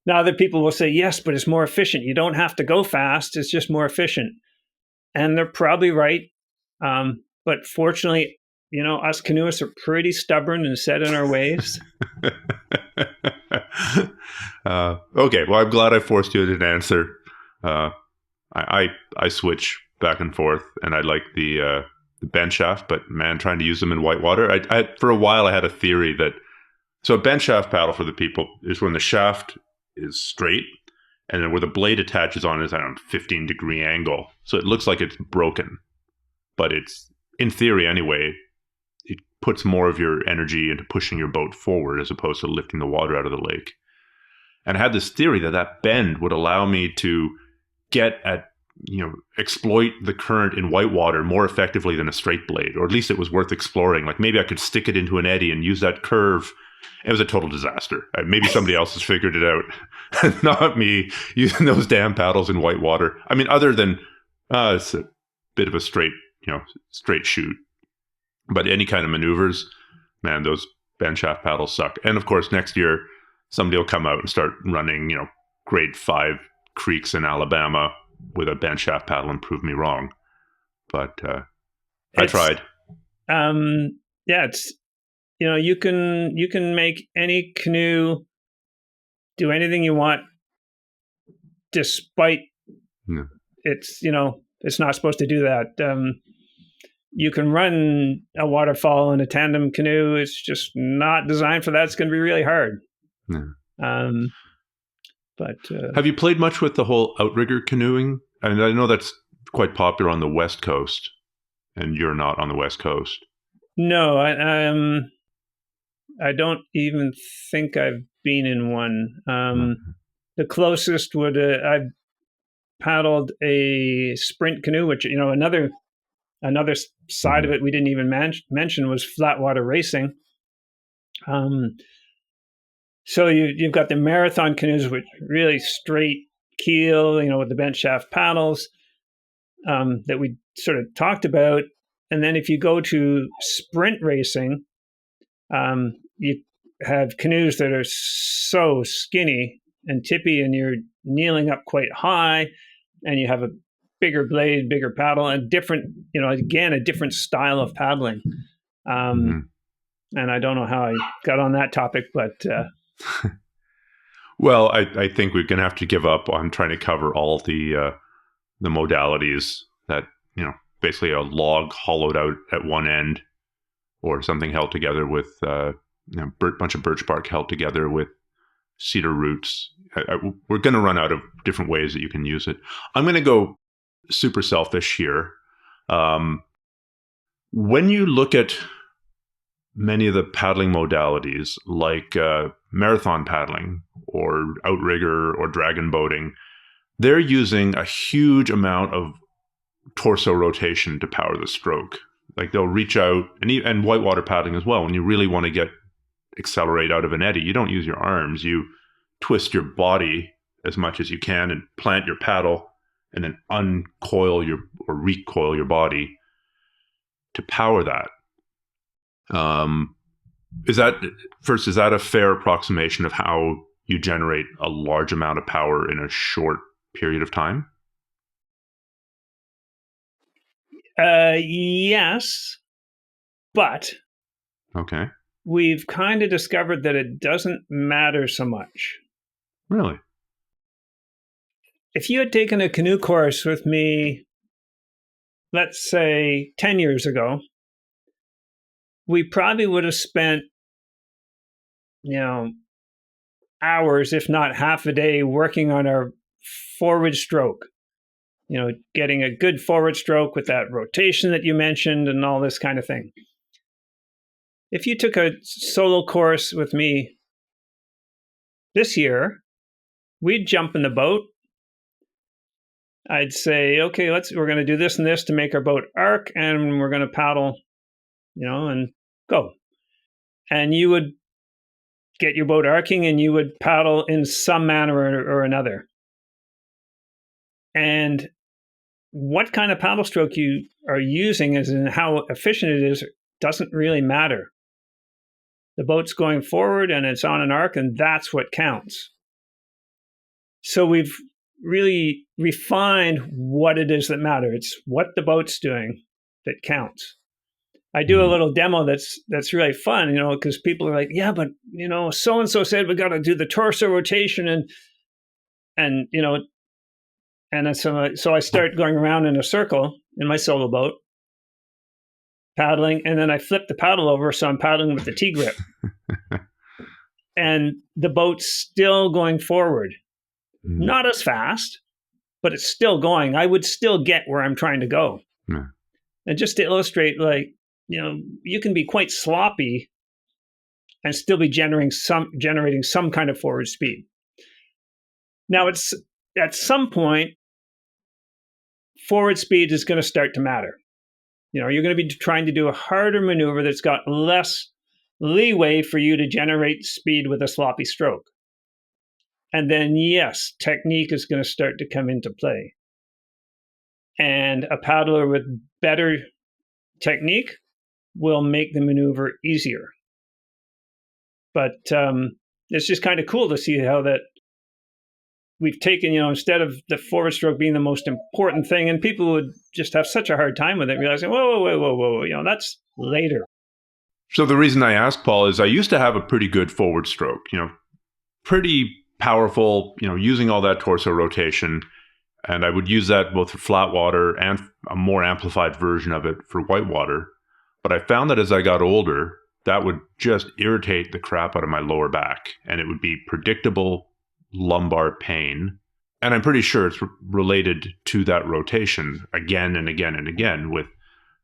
Now, other people will say, yes, but it's more efficient. You don't have to go fast. It's just more efficient. And they're probably right. But fortunately, us canoeists are pretty stubborn and set in our ways. Okay. Well, I'm glad I forced you to an answer. I switch back and forth, and I like the bent shaft, but man, trying to use them in whitewater. I for a while I had a theory that a bent shaft paddle for the people is when the shaft is straight, and then where the blade attaches on is at a 15-degree angle, so it looks like it's broken, but it's in theory anyway. It puts more of your energy into pushing your boat forward as opposed to lifting the water out of the lake. And I had this theory that bend would allow me to get at exploit the current in whitewater more effectively than a straight blade, or at least it was worth exploring. Like maybe I could stick it into an eddy and use that curve. It was a total disaster. Maybe somebody else has figured it out, not me using those damn paddles in whitewater. I mean, other than it's a bit of a straight shoot, but any kind of maneuvers, man, those bent shaft paddles suck. And of course, next year somebody will come out and start running, grade 5 creeks in Alabama with a bent shaft paddle and prove me wrong. But I tried. It's you can make any canoe do anything you want, despite it's it's not supposed to do that. You can run a waterfall in a tandem canoe. It's just not designed for that. It's going to be really hard. But have you played much with the whole outrigger canoeing? I mean, I know that's quite popular on the West Coast, and you're not on the West Coast. No, I don't even think I've been in one. The closest I've paddled a sprint canoe, which another side of it we didn't even mention was flat water racing. So you've got the marathon canoes with really straight keel, with the bent shaft paddles that we sort of talked about. And then if you go to sprint racing, you have canoes that are so skinny and tippy, and you're kneeling up quite high, and you have a bigger blade, bigger paddle, and different, again, a different style of paddling. And I don't know how I got on that topic, but... Well, I think we're going to have to give up on trying to cover all the modalities that, basically a log hollowed out at one end or something held together with bunch of birch bark held together with cedar roots. We're going to run out of different ways that you can use it. I'm going to go super selfish here. When you look at many of the paddling modalities, like marathon paddling or outrigger or dragon boating, they're using a huge amount of torso rotation to power the stroke. Like they'll reach out, and whitewater paddling as well. When you really want to accelerate out of an eddy, you don't use your arms. You twist your body as much as you can and plant your paddle and then uncoil or recoil your body to power that. Is that a fair approximation of how you generate a large amount of power in a short period of time? Yes, but okay, we've kind of discovered that it doesn't matter so much. Really? If you had taken a canoe course with me, let's say 10 years ago, we probably would have spent, hours, if not half a day, working on our forward stroke. Getting a good forward stroke with that rotation that you mentioned and all this kind of thing. If you took a solo course with me this year, we'd jump in the boat. I'd say, okay, we're going to do this and this to make our boat arc, and we're going to paddle, and go. And you would get your boat arcing and you would paddle in some manner or another. And what kind of paddle stroke you are using as in how efficient it is doesn't really matter. The boat's going forward and it's on an arc, and that's what counts. So we've really refined what it is that matters. It's what the boat's doing that counts. I do a little demo that's really fun, because people are like, yeah, but so and so said we got to do the torso rotation and so I start going around in a circle in my solo boat, paddling, and then I flip the paddle over, so I'm paddling with the T-grip. And the boat's still going forward. Not as fast, but it's still going. I would still get where I'm trying to go. And just to illustrate, you can be quite sloppy and still be generating some kind of forward speed. Now, it's at some point, forward speed is going to start to matter. You're going to be trying to do a harder maneuver that's got less leeway for you to generate speed with a sloppy stroke. And then, yes, technique is going to start to come into play. And a paddler with better technique will make the maneuver easier. But it's just kind of cool to see how that we've taken, instead of the forward stroke being the most important thing, and people would just have such a hard time with it, realizing, whoa, that's later. So the reason I asked, Paul, is I used to have a pretty good forward stroke, pretty powerful, using all that torso rotation. And I would use that both for flat water and a more amplified version of it for whitewater. But I found that as I got older, that would just irritate the crap out of my lower back. And it would be predictable lumbar pain. And I'm pretty sure it's related to that rotation again and again and again with,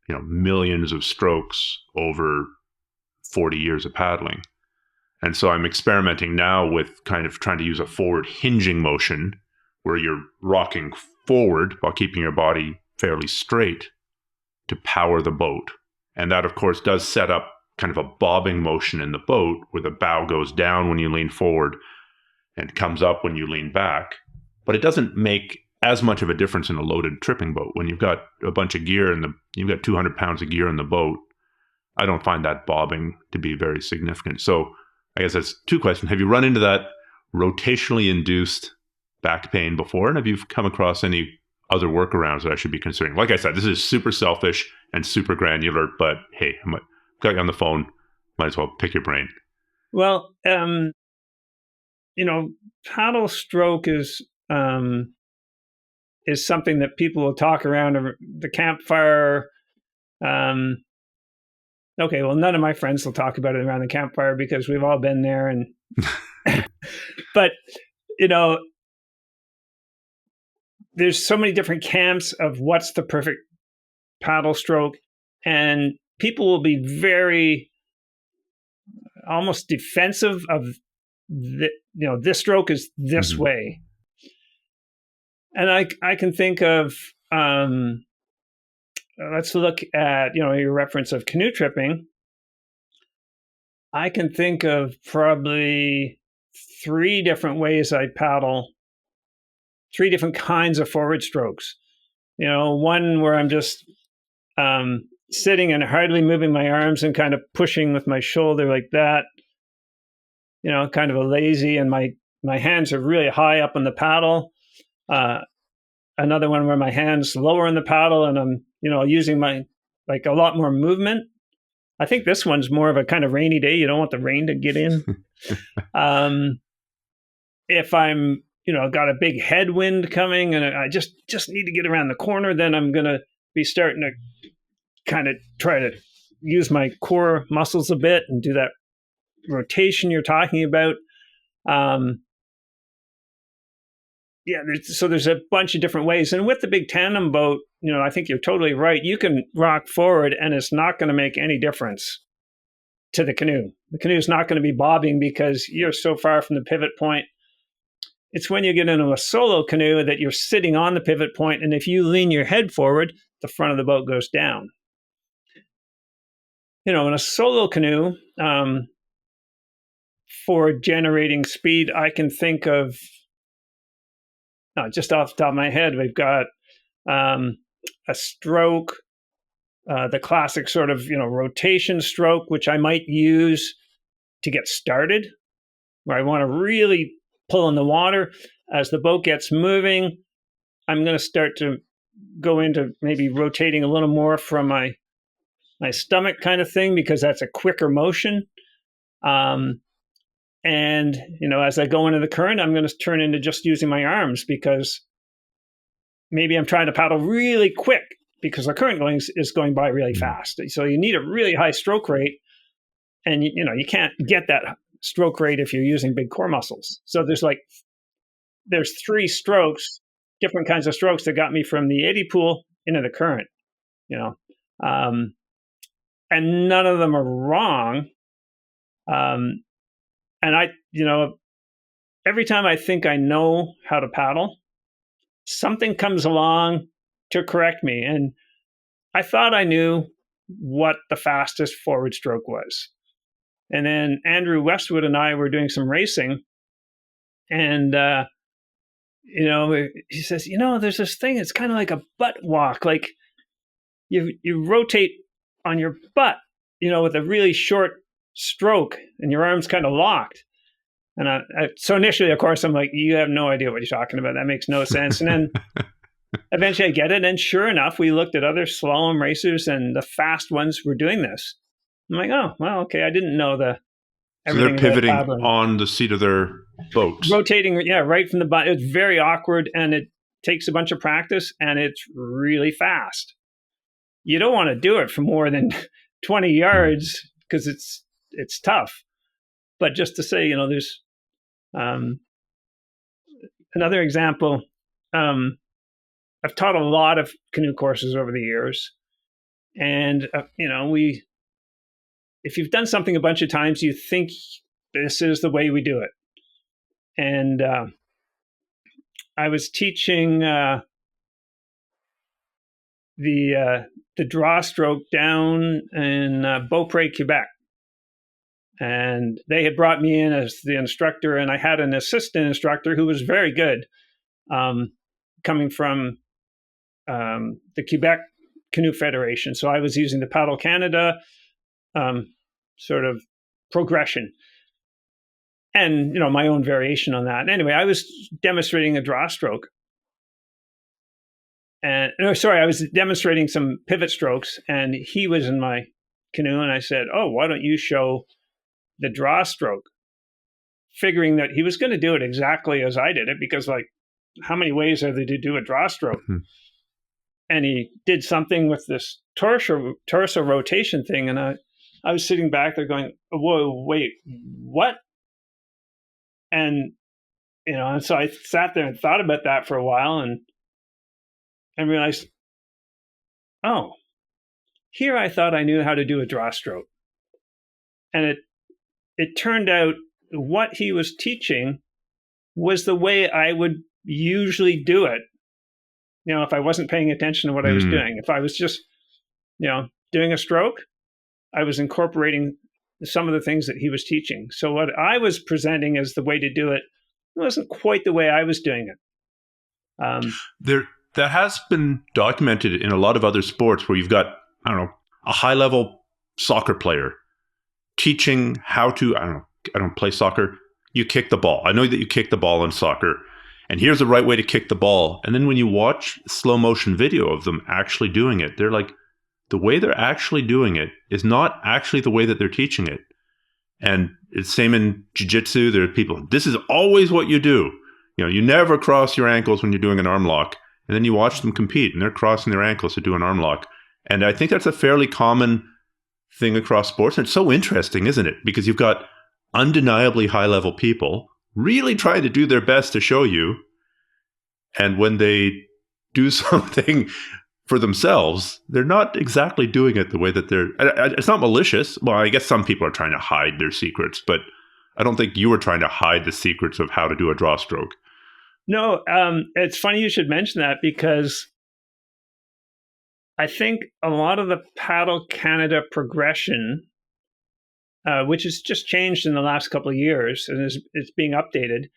millions of strokes over 40 years of paddling. And so I'm experimenting now with kind of trying to use a forward hinging motion where you're rocking forward while keeping your body fairly straight to power the boat. And that, of course, does set up kind of a bobbing motion in the boat where the bow goes down when you lean forward and comes up when you lean back. But it doesn't make as much of a difference in a loaded tripping boat. When you've got a bunch of gear you've got 200 pounds of gear in the boat, I don't find that bobbing to be very significant. So I guess that's two questions. Have you run into that rotationally induced back pain before? And have you come across any other workarounds that I should be considering? Like I said, this is super selfish and super granular, but hey, I got you on the phone. Might as well pick your brain. Well, paddle stroke is something that people will talk around the campfire. okay, well, none of my friends will talk about it around the campfire because we've all been there. And but there's so many different camps of what's the perfect paddle stroke, and people will be very almost defensive of this stroke is this way. And I can think of let's look at your reference of canoe tripping. I can think of probably 3 different ways I paddle, 3 different kinds of forward strokes. One where I'm just sitting and hardly moving my arms and kind of pushing with my shoulder like that, kind of a lazy, and my hands are really high up on the paddle. Another one where my hands lower in the paddle and I'm, using my, like, a lot more movement. I think this one's more of a kind of rainy day. You don't want the rain to get in. If I'm, got a big headwind coming and I just need to get around the corner, then I'm going to be starting to kind of try to use my core muscles a bit and do that rotation you're talking about. So there's a bunch of different ways. And with the big tandem boat, I think you're totally right. You can rock forward and it's not going to make any difference to the canoe. The canoe is not going to be bobbing because you're so far from the pivot point. It's when you get into a solo canoe that you're sitting on the pivot point, and if you lean your head forward, the front of the boat goes down. In a solo canoe, for generating speed, I can think of, just off the top of my head, we've got a stroke, the classic sort of, rotation stroke, which I might use to get started, where I want to really pull in the water. As the boat gets moving, I'm going to start to go into maybe rotating a little more from my stomach kind of thing, because that's a quicker motion. And, as I go into the current, I'm going to turn into just using my arms, because maybe I'm trying to paddle really quick because the current is going by really fast. So you need a really high stroke rate, and you can't get that stroke rate if you're using big core muscles. So there's 3 strokes, different kinds of strokes, that got me from the eddy pool into the current, and none of them are wrong. And I, every time I think I know how to paddle, something comes along to correct me. And I thought I knew what the fastest forward stroke was. And then Andrew Westwood and I were doing some racing, and, he says, there's this thing, it's kind of like a butt walk. Like you rotate on your butt, with a really short stroke, and your arm's kind of locked. And so initially, of course, I'm like, you have no idea what you're talking about. That makes no sense. And then eventually I get it. And sure enough, we looked at other slalom racers, and the fast ones were doing this. I'm like, oh, well, okay. I didn't know So they're pivoting on the seat of their boats. Rotating, right from the butt. It's very awkward, and it takes a bunch of practice, and it's really fast. You don't want to do it for more than 20 yards because it's tough. But just to say, there's another example. I've taught a lot of canoe courses over the years, and if you've done something a bunch of times, you think this is the way we do it. And I was teaching the draw stroke down in Beaupré, Quebec. And they had brought me in as the instructor, and I had an assistant instructor who was very good, coming from the Quebec Canoe Federation. So I was using the Paddle Canada sort of progression, and my own variation on that. Anyway, I was demonstrating a draw stroke, and I was demonstrating some pivot strokes, and he was in my canoe, and I said, "Oh, why don't you show the draw stroke?" Figuring that he was going to do it exactly as I did it, because how many ways are there to do a draw stroke? Mm-hmm. And he did something with this torso rotation thing, and I was sitting back there going, whoa, wait, what? And, and so I sat there and thought about that for a while and realized, oh, here I thought I knew how to do a draw stroke. And it turned out what he was teaching was the way I would usually do it. If I wasn't paying attention to what I was doing. If I was just, doing a stroke, I was incorporating some of the things that he was teaching. So what I was presenting as the way to do it wasn't quite the way I was doing it. That has been documented in a lot of other sports where you've got, I don't know, a high-level soccer player teaching how to, I don't play soccer. You kick the ball. I know that you kick the ball in soccer, and here's the right way to kick the ball. And then when you watch slow motion video of them actually doing it, they're like, the way they're actually doing it is not actually the way that they're teaching it. And it's same in jiu-jitsu. There are people, this is always what you do. You never cross your ankles when you're doing an arm lock. And then you watch them compete and they're crossing their ankles to do an arm lock. And I think that's a fairly common thing across sports. And it's so interesting, isn't it? Because you've got undeniably high-level people really trying to do their best to show you. And when they do something for themselves, they're not exactly doing it the way that they're... It's not malicious. Well, I guess some people are trying to hide their secrets, but I don't think you were trying to hide the secrets of how to do a draw stroke. No, it's funny you should mention that because I think a lot of the Paddle Canada progression, which has just changed in the last couple of years and it's being updated,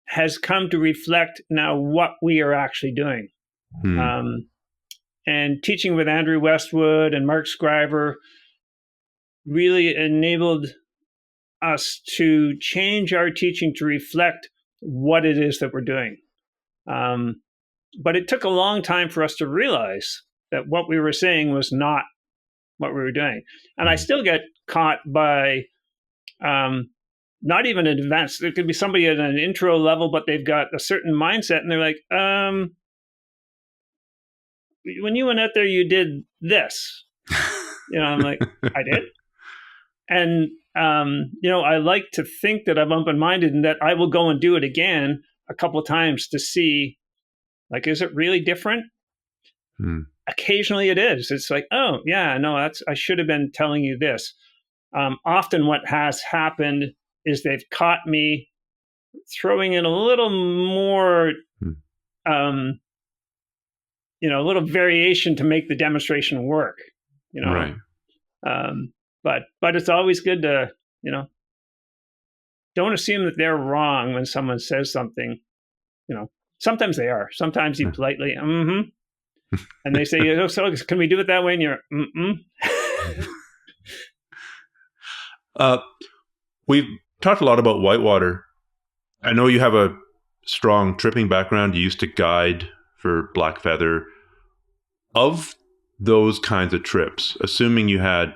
has come to reflect now what we are actually doing. And teaching with Andrew Westwood and Mark Scriver really enabled us to change our teaching to reflect what it is that we're doing. But it took a long time for us to realize that what we were saying was not what we were doing. And I still get caught by not even an advanced. There could be somebody at an intro level, but they've got a certain mindset and they're like, when you went out there, you did this. I'm like, I did. And, I like to think that I'm open-minded and that I will go and do it again a couple of times to see, like, is it really different? Occasionally it is. It's like, oh, yeah, no, I should have been telling you this. Often what has happened is they've caught me throwing in a little more, a little variation to make the demonstration work, Right. But it's always good to, don't assume that they're wrong when someone says something, sometimes they are. Sometimes you politely, and they say, so can we do it that way? And you're, We've talked a lot about Whitewater. I know you have a strong tripping background. You used to guide for Black Feather. Of those kinds of trips, assuming you had,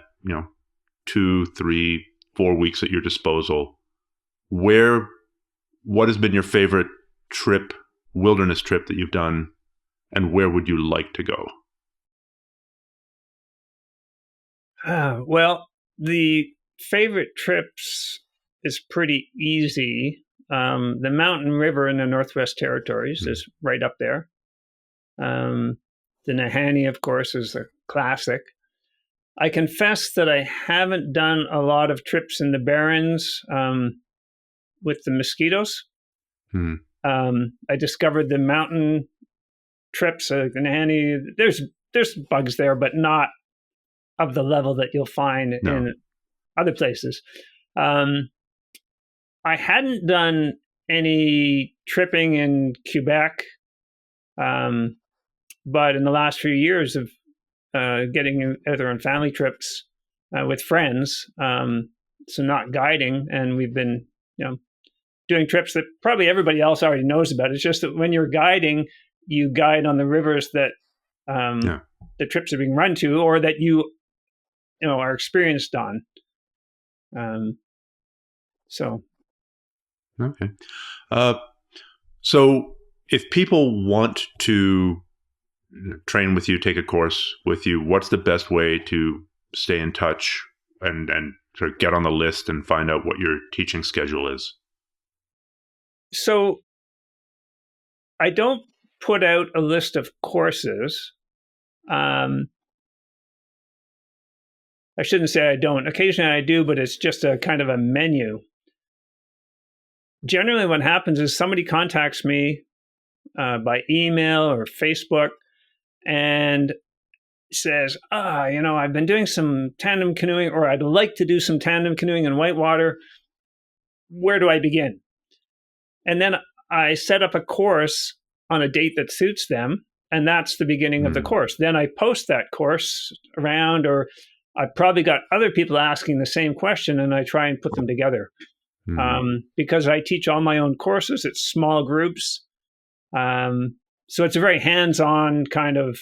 2, 3, 4 weeks at your disposal, what has been your favorite trip, wilderness trip that you've done, and where would you like to go? Well, the favorite trips is pretty easy. The Mountain River in the Northwest Territories is right up there. The Nahanni, of course, is a classic. I confess that I haven't done a lot of trips in the Barrens with the mosquitoes. I discovered the mountain trips, the Nahanni. There's bugs there, but not of the level that you'll find in other places. I hadn't done any tripping in Quebec. But in the last few years of getting either on family trips with friends, so not guiding, and we've been, doing trips that probably everybody else already knows about. It's just that when you're guiding, you guide on the rivers that the trips are being run to, or that you are experienced on. Okay. So if people want to train with you, take a course with you, what's the best way to stay in touch and sort of get on the list and find out what your teaching schedule is? So I don't put out a list of courses. I shouldn't say I don't. Occasionally I do, but it's just a kind of a menu. Generally what happens is somebody contacts me by email or Facebook and says, I've been doing some tandem canoeing, or I'd like to do some tandem canoeing in Whitewater. Where do I begin? And then I set up a course on a date that suits them, and that's the beginning of the course. Then I post that course around, or I've probably got other people asking the same question, and I try and put them together. Because I teach all my own courses, it's small groups. So it's a very hands-on kind of,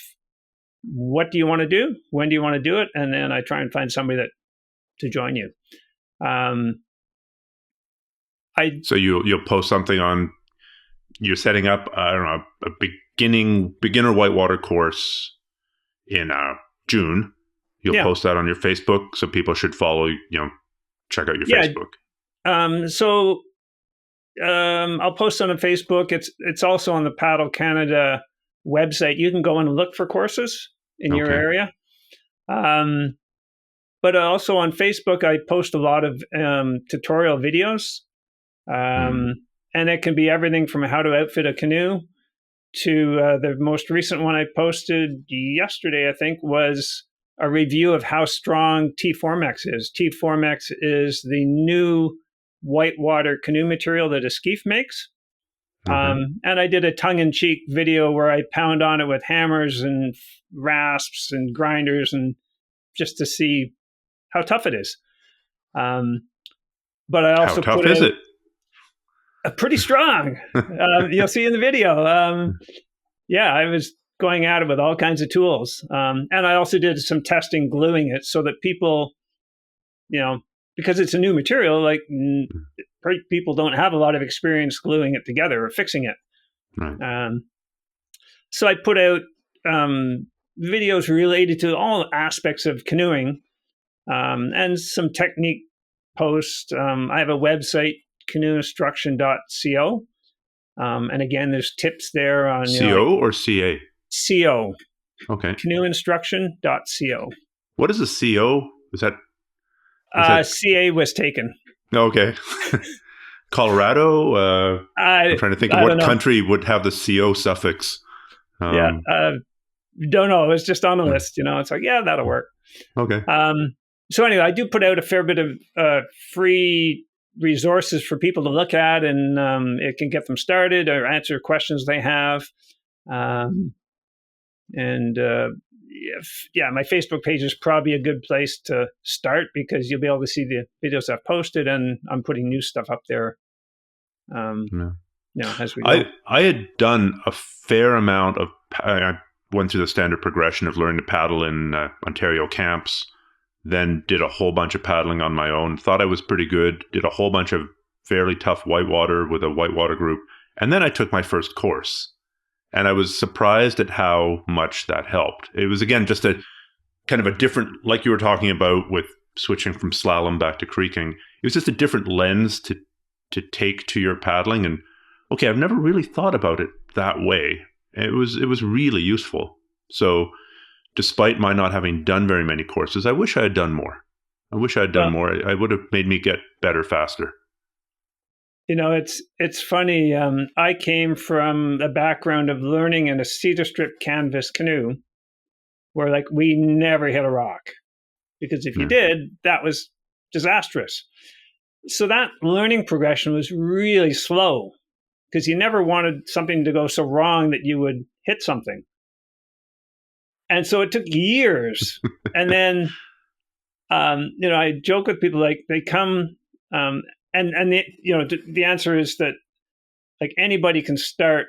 what do you want to do? When do you want to do it? And then I try and find somebody to join you. So you'll post something on, you're setting up, I don't know, a beginner whitewater course in June. You'll post that on your Facebook, so people should follow, check out your Facebook. I'll post on the Facebook. It's also on the Paddle Canada website. You can go and look for courses in your area. But also on Facebook, I post a lot of tutorial videos. And it can be everything from how to outfit a canoe to the most recent one I posted yesterday, I think, was a review of how strong T4Mex is. T4Mex is the new whitewater canoe material that Eskeef makes. And I did a tongue-in-cheek video where I pound on it with hammers and rasps and grinders, and just to see how tough it is. But I also how tough is it? Pretty strong. You'll see in the video. I was going at it with all kinds of tools. And I also did some testing gluing it so that people, because it's a new material, like people don't have a lot of experience gluing it together or fixing it. Right. So I put out videos related to all aspects of canoeing and some technique posts. I have a website, canoeinstruction.co. And again, there's tips there on CO or CA? CO. Okay. Canoeinstruction.co. What is a CO? Is that CA was taken. Okay. Colorado? I'm trying to think of what country would have the CO suffix. Don't know. It's just on the list. It's like, that'll work. Okay. So anyway, I do put out a fair bit of free resources for people to look at, and it can get them started or answer questions they have. My Facebook page is probably a good place to start, because you'll be able to see the videos I've posted, and I'm putting new stuff up there. As we go. I had done a fair amount of. I went through the standard progression of learning to paddle in Ontario camps. Then did a whole bunch of paddling on my own. Thought I was pretty good. Did a whole bunch of fairly tough whitewater with a whitewater group. And then I took my first course. And I was surprised at how much that helped. It was, again, just a kind of a different, like you were talking about with switching from slalom back to creeking. It was just a different lens to take to your paddling. And okay, I've never really thought about it that way. It was really useful. So despite my not having done very many courses, I wish I had done more. More. I would have made me get better faster. It's funny. I came from a background of learning in a cedar strip canvas canoe, where we never hit a rock, because if you did, that was disastrous. So that learning progression was really slow, because you never wanted something to go so wrong that you would hit something. And so it took years. And then, I joke with people, they come, and the answer is that anybody can start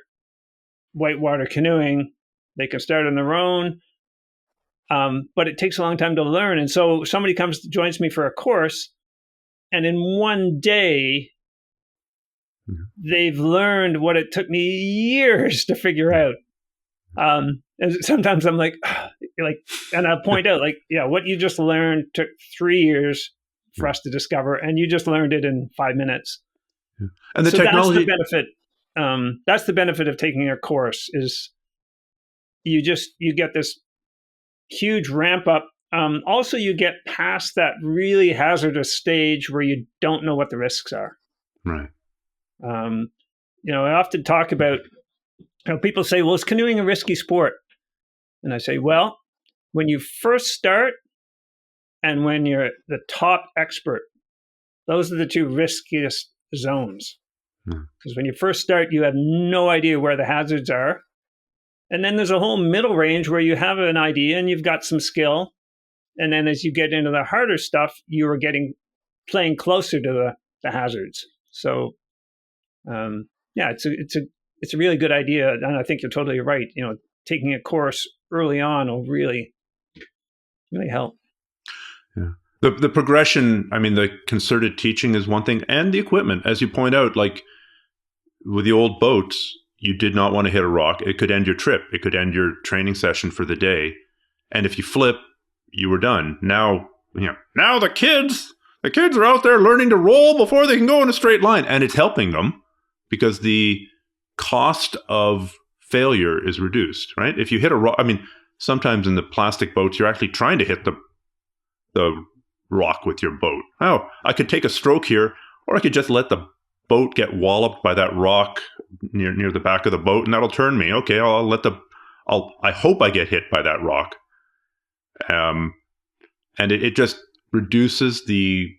whitewater canoeing. They can start on their own, but it takes a long time to learn. And so somebody joins me for a course, and in one day, they've learned what it took me years to figure out. And sometimes I'm like, and I'll point out, like, yeah, what you just learned took 3 years for us to discover, and you just learned it in 5 minutes. Yeah. And the so technology. That's the benefit. That's the benefit of taking a course is you get this huge ramp up. Also, you get past that really hazardous stage where you don't know what the risks are. Right. I often talk about, people say, well, is canoeing a risky sport? And I say, well, when you first start and when you're the top expert, those are the two riskiest zones. Because when you first start, you have no idea where the hazards are. And then there's a whole middle range where you have an idea and you've got some skill. And then as you get into the harder stuff, you are playing closer to the hazards. So, it's a really good idea. And I think you're totally right. Taking a course early on will really, really help. Yeah. The progression, I mean, the concerted teaching is one thing, and the equipment, as you point out, like with the old boats, you did not want to hit a rock. It could end your trip. It could end your training session for the day. And if you flip, you were done. Now the kids are out there learning to roll before they can go in a straight line. And it's helping them because the cost of failure is reduced, right? If you hit a rock, I mean, sometimes in the plastic boats, you're actually trying to hit the rock with your boat. Oh, I could take a stroke here, or I could just let the boat get walloped by that rock near the back of the boat, and that'll turn me. Okay, I hope I get hit by that rock. And it just reduces the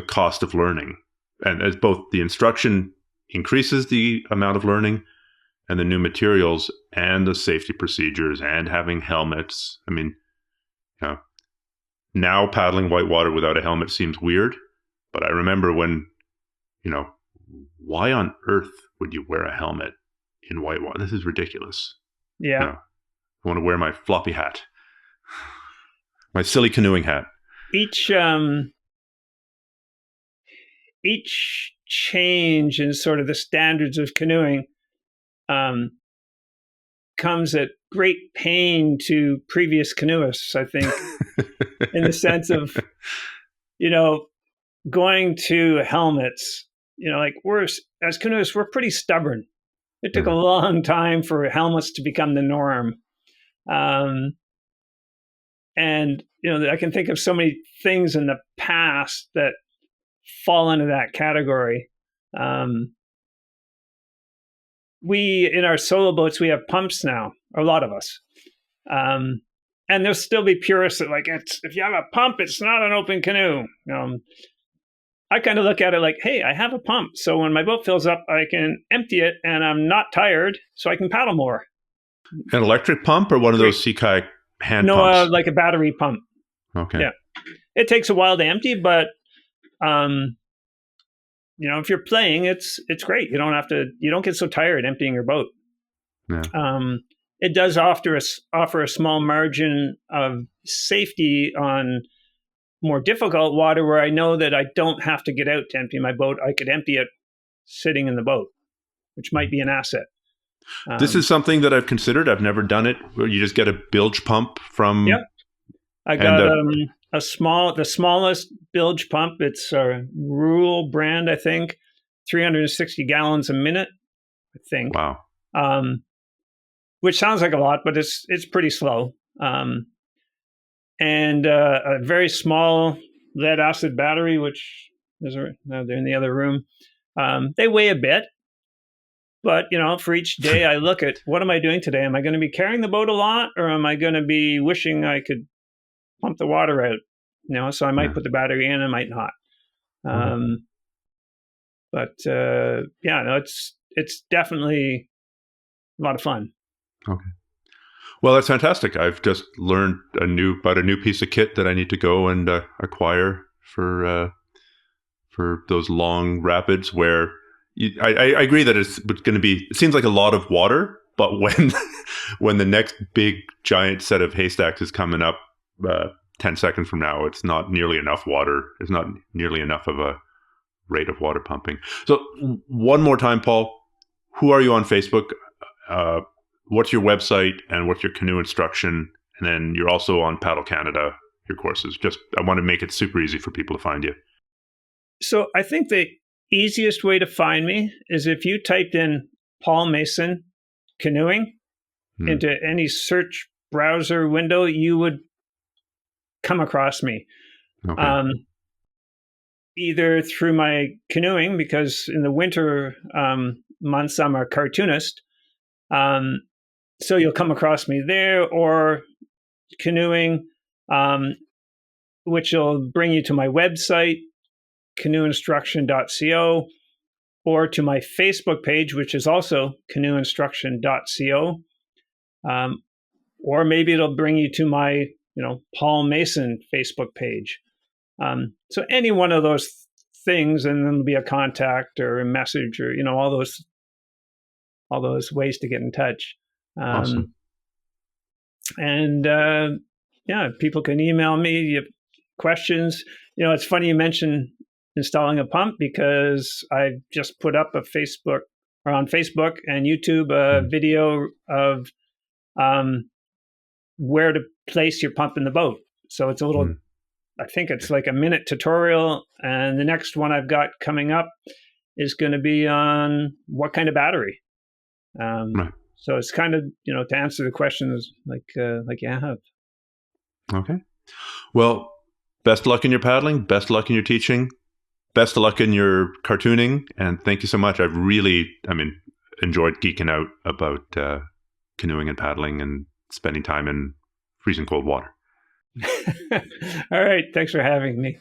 cost of learning, and as both the instruction increases the amount of learning, and the new materials and the safety procedures and having helmets. I mean, now paddling whitewater without a helmet seems weird, but I remember when, why on earth would you wear a helmet in whitewater? This is ridiculous. Yeah. I want to wear my floppy hat, my silly canoeing hat. Each change in sort of the standards of canoeing comes at great pain to previous canoeists, I think, in the sense of, going to helmets. Like as canoeists, we're pretty stubborn. It took a long time for helmets to become the norm. And, I can think of so many things in the past that fall into that category. We, in our solo boats, we have pumps now, a lot of us. And there'll still be purists that if you have a pump, it's not an open canoe. I kind of look at it like, hey, I have a pump. So when my boat fills up, I can empty it and I'm not tired, so I can paddle more. An electric pump or one of those sea kayak hand pumps? No, like a battery pump. Okay. Yeah. It takes a while to empty, but if you're playing, it's great. You don't get so tired emptying your boat. Yeah. It does offer a small margin of safety on more difficult water where I know that I don't have to get out to empty my boat. I could empty it sitting in the boat, which might be an asset. This is something that I've considered. I've never done it, where you just get a bilge pump from... Yep. I got the smallest bilge pump. It's a Rule brand, I think, 360 gallons a minute, I think. Wow. Which sounds like a lot, but it's pretty slow. And a very small lead acid battery, which they're in the other room. They weigh a bit, but for each day I look at, what am I doing today? Am I going to be carrying the boat a lot, or am I going to be wishing I could pump the water out? So I might put the battery in, I might not. It's definitely a lot of fun. Okay. Well, that's fantastic. I've just learned about a new piece of kit that I need to go and acquire for those long rapids where I agree that it's going to be, it seems like a lot of water, but when the next big giant set of haystacks is coming up 10 seconds from now, it's not nearly enough water. It's not nearly enough of a rate of water pumping. So one more time, Paul, who are you on Facebook? what's your website and what's your canoe instruction? And then you're also on Paddle Canada, your courses. Just, I want to make it super easy for people to find you. So I think the easiest way to find me is if you typed in Paul Mason canoeing into any search browser window, you would come across me. Okay. Either through my canoeing, because in the winter months I'm a cartoonist, so you'll come across me there, or canoeing, which will bring you to my website, canoeinstruction.co, or to my Facebook page, which is also canoeinstruction.co, or maybe it'll bring you to my Paul Mason Facebook page. So any one of those things, and then there'll be a contact or a message, or all those ways to get in touch. Awesome. And people can email me. You have questions. It's funny you mentioned installing a pump, because I just put up on Facebook and YouTube a video of where to place your pump in the boat. So it's a little. I think it's like a minute tutorial, and the next one I've got coming up is going to be on what kind of battery. Right. So it's kind of to answer the questions like you have. Okay. Well, best of luck in your paddling. Best of luck in your teaching. Best of luck in your cartooning, and thank you so much. I've really, enjoyed geeking out about canoeing and paddling and spending time in freezing cold water. All right. Thanks for having me.